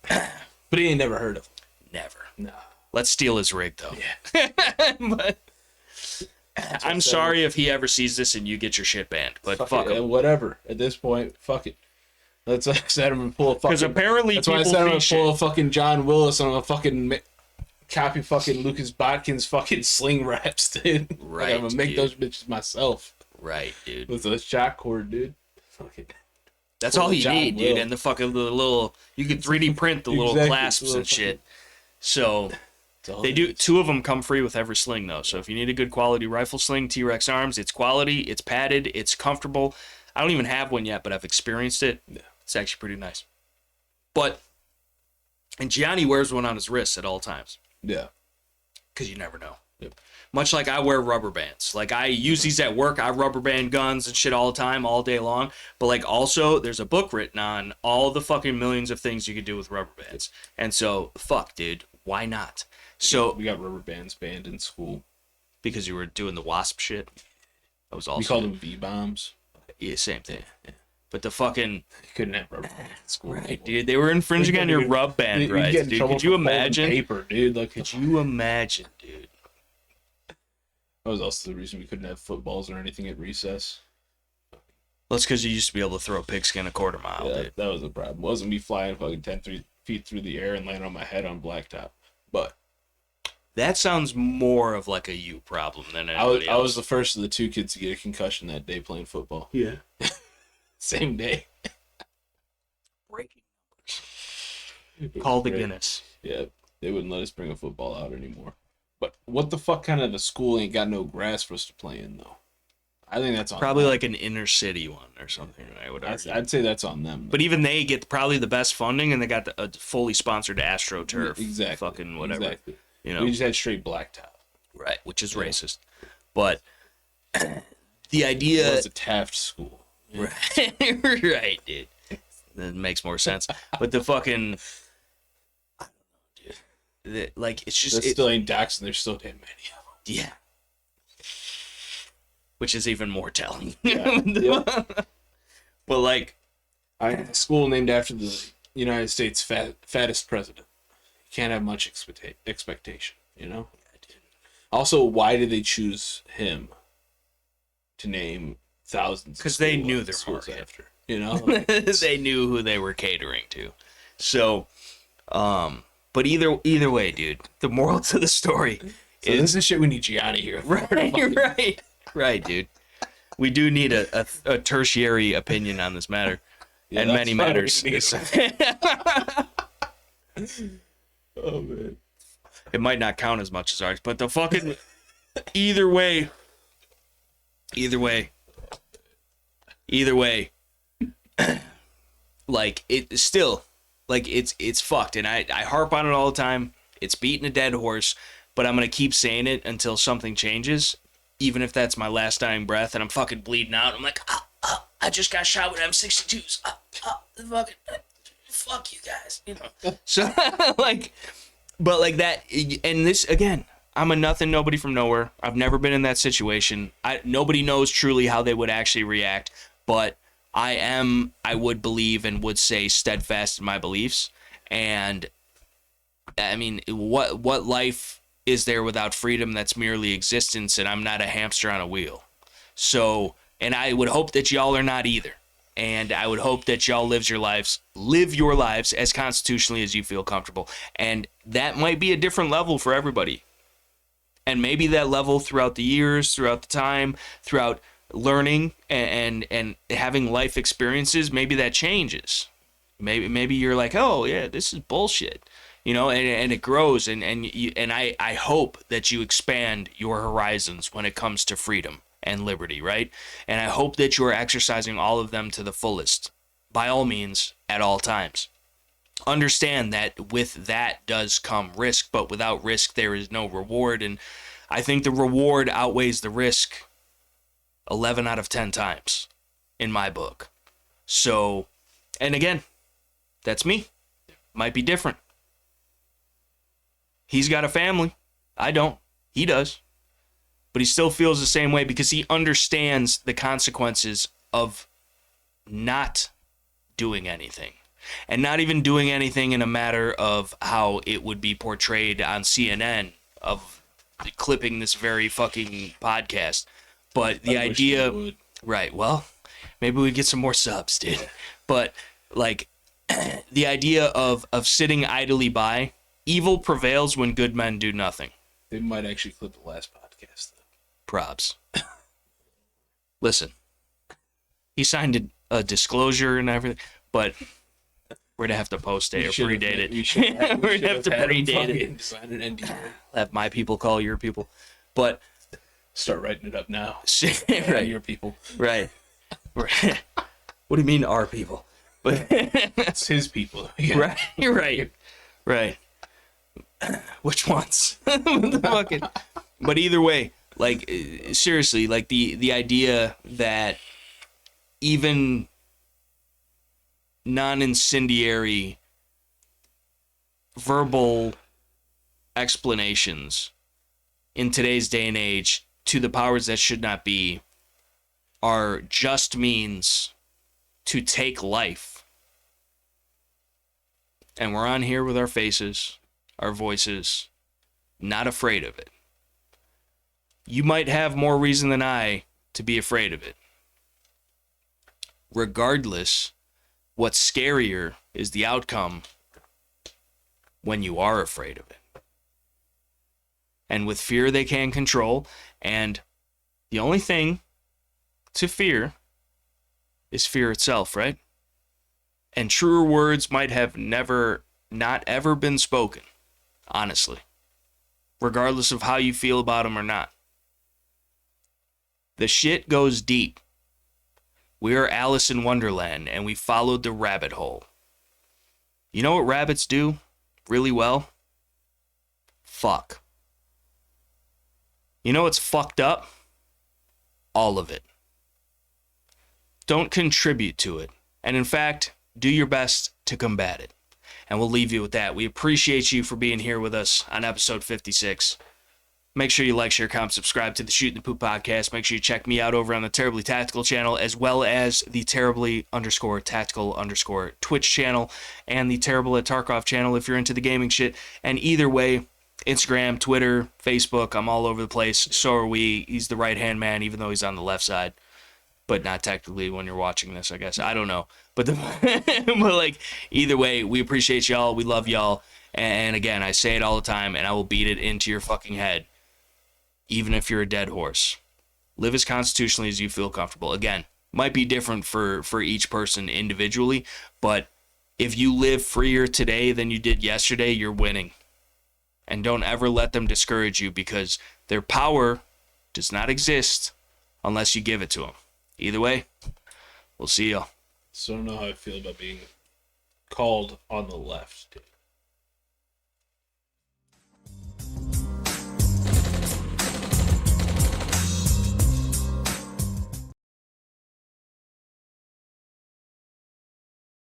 But he ain't never heard of him. Never. No. Let's steal his rig, though. Yeah. But I'm sorry if he ever sees this and you get your shit banned. But fuck him. Whatever. At this point, fuck it. Let's set him and pull a fucking. Because apparently that's why I set him and pull a fucking John Willis on a fucking copy fucking Lucas Botkin's fucking sling wraps, dude. Right. Like, I'm gonna make those bitches myself. Right, dude. With a shock cord, dude. Fucking. That's all you need, dude. And the fucking little, you can 3D print the little clasps and shit. So they do. 2 of them come free with every sling, though. So if you need a good quality rifle sling, T-Rex Arms, it's quality, it's padded, it's comfortable. I don't even have one yet, but I've experienced it. Yeah. It's actually pretty nice. And Gianni wears one on his wrist at all times. Yeah. Because you never know. Yep. Much like I wear rubber bands. Like, I use these at work. I rubber band guns and shit all the time, all day long. But, like, also, there's a book written on all the fucking millions of things you could do with rubber bands. And so, fuck, dude. Why not? So we got rubber bands banned in school. Because you were doing the wasp shit? That was awesome. We called them V-bombs. Yeah, same thing. Yeah. But the fucking... You couldn't have rubber bands in school. Right, dude. They were infringing on your rub band rights, dude. Could you imagine? Paper, dude. Like, could you imagine, dude? That was also the reason we couldn't have footballs or anything at recess. Well, it's because you used to be able to throw a pigskin a quarter mile, dude. That was the problem. It wasn't me flying fucking 10 feet through the air and landing on my head on blacktop. But... that sounds more of like a you problem than anybody else. I was the first of the 2 kids to get a concussion that day playing football. Yeah. Same day. Breaking numbers. Call the Guinness. Yeah, they wouldn't let us bring a football out anymore. But what the fuck kind of a school ain't got no grass for us to play in, though? I think that's on probably them. like an inner city one or something, right? Whatever. I'd say that's on them. But even they get probably the best funding, and they got a fully sponsored AstroTurf. Exactly. Fucking whatever. Exactly. You know, we just had straight blacktop. Right, which is racist. But the idea... It was a Taft school. Yeah. Right, right, dude. That makes more sense. But the fucking... I don't know, dude. Like, it's just... There still ain't docs, and there's still damn many of them. Yeah. Which is even more telling. Yeah. Yep. But, like... A school named after the United States fattest president. You can't have much expectation, you know? Yeah, dude. Also, why did they choose him to name thousands? Because they knew their schools market. After, you know? They knew who they were catering to. So, but either way, dude, the moral to the story So this is shit we need you out of here. right, dude. We do need a tertiary opinion on this matter, and that's many what we matters. need. Oh man. It might not count as much as ours, but the fucking either way, like it still, like it's fucked, and I harp on it all the time. It's beating a dead horse, but I'm gonna keep saying it until something changes, even if that's my last dying breath, and I'm fucking bleeding out. I'm like, I just got shot with M62s. Fucking fuck you guys, you know. So like. But like that, and this again, I'm a nothing nobody from nowhere. I've never been in that situation. Nobody knows truly how they would actually react, but I would believe and would say steadfast in my beliefs. And I mean, what life is there without freedom? That's merely existence, and I'm not a hamster on a wheel. So, and I would hope that y'all are not either. And I would hope that y'all live your lives as constitutionally as you feel comfortable. And that might be a different level for everybody. And maybe that level throughout the years, throughout the time, throughout learning and having life experiences, maybe that changes. Maybe you're like, oh yeah, this is bullshit, you know, and it grows. And I hope that you expand your horizons when it comes to freedom and liberty, right? And I hope that you're exercising all of them to the fullest, by all means, at all times. Understand that with that does come risk, but without risk there is no reward, and I think the reward outweighs the risk 11 out of 10 times in my book. So, and again, that's me. Might be different. He's got a family. I don't. He does. But he still feels the same way because he understands the consequences of not doing anything. And not even doing anything in a matter of how it would be portrayed on CNN of clipping this very fucking podcast. But the idea... Right, well, maybe we'd get some more subs, dude. But, like, the idea of sitting idly by, evil prevails when good men do nothing. They might actually clip the last podcast, though. Probs. Listen, he signed a disclosure and everything, but we're gonna have to post it or predate it. We're gonna have to predate it. Sign an NDA. Have my people call your people, but start writing it up now. Right, your people. Right. What do you mean our people? But it's his people. Yeah. Right. Which ones? But either way. Like, seriously, like the idea that even non-incendiary verbal explanations in today's day and age to the powers that should not be are just means to take life. And we're on here with our faces, our voices, not afraid of it. You might have more reason than I to be afraid of it. Regardless, what's scarier is the outcome when you are afraid of it. And with fear they can control, and the only thing to fear is fear itself, right? And truer words might have not ever been spoken, honestly. Regardless of how you feel about them or not. The shit goes deep. We are Alice in Wonderland, and we followed the rabbit hole. You know what rabbits do really well? Fuck. You know what's fucked up? All of it. Don't contribute to it. And in fact, do your best to combat it. And we'll leave you with that. We appreciate you for being here with us on episode 56. Make sure you like, share, comment, subscribe to the Shooting the Poop podcast. Make sure you check me out over on the Terribly Tactical channel, as well as the Terribly_Tactical_ Twitch channel, and the Terrible at Tarkov channel if you're into the gaming shit. And either way, Instagram, Twitter, Facebook, I'm all over the place. So are we. He's the right-hand man, even though he's on the left side. but not technically when you're watching this, I guess. I don't know. But but like either way, we appreciate y'all. We love y'all. And again, I say it all the time, and I will beat it into your fucking head. Even if you're a dead horse, live as constitutionally as you feel comfortable. Again, might be different for each person individually, but if you live freer today than you did yesterday, you're winning. And don't ever let them discourage you, because their power does not exist unless you give it to them. Either way, we'll see y'all. So I don't know how I feel about being called on the left.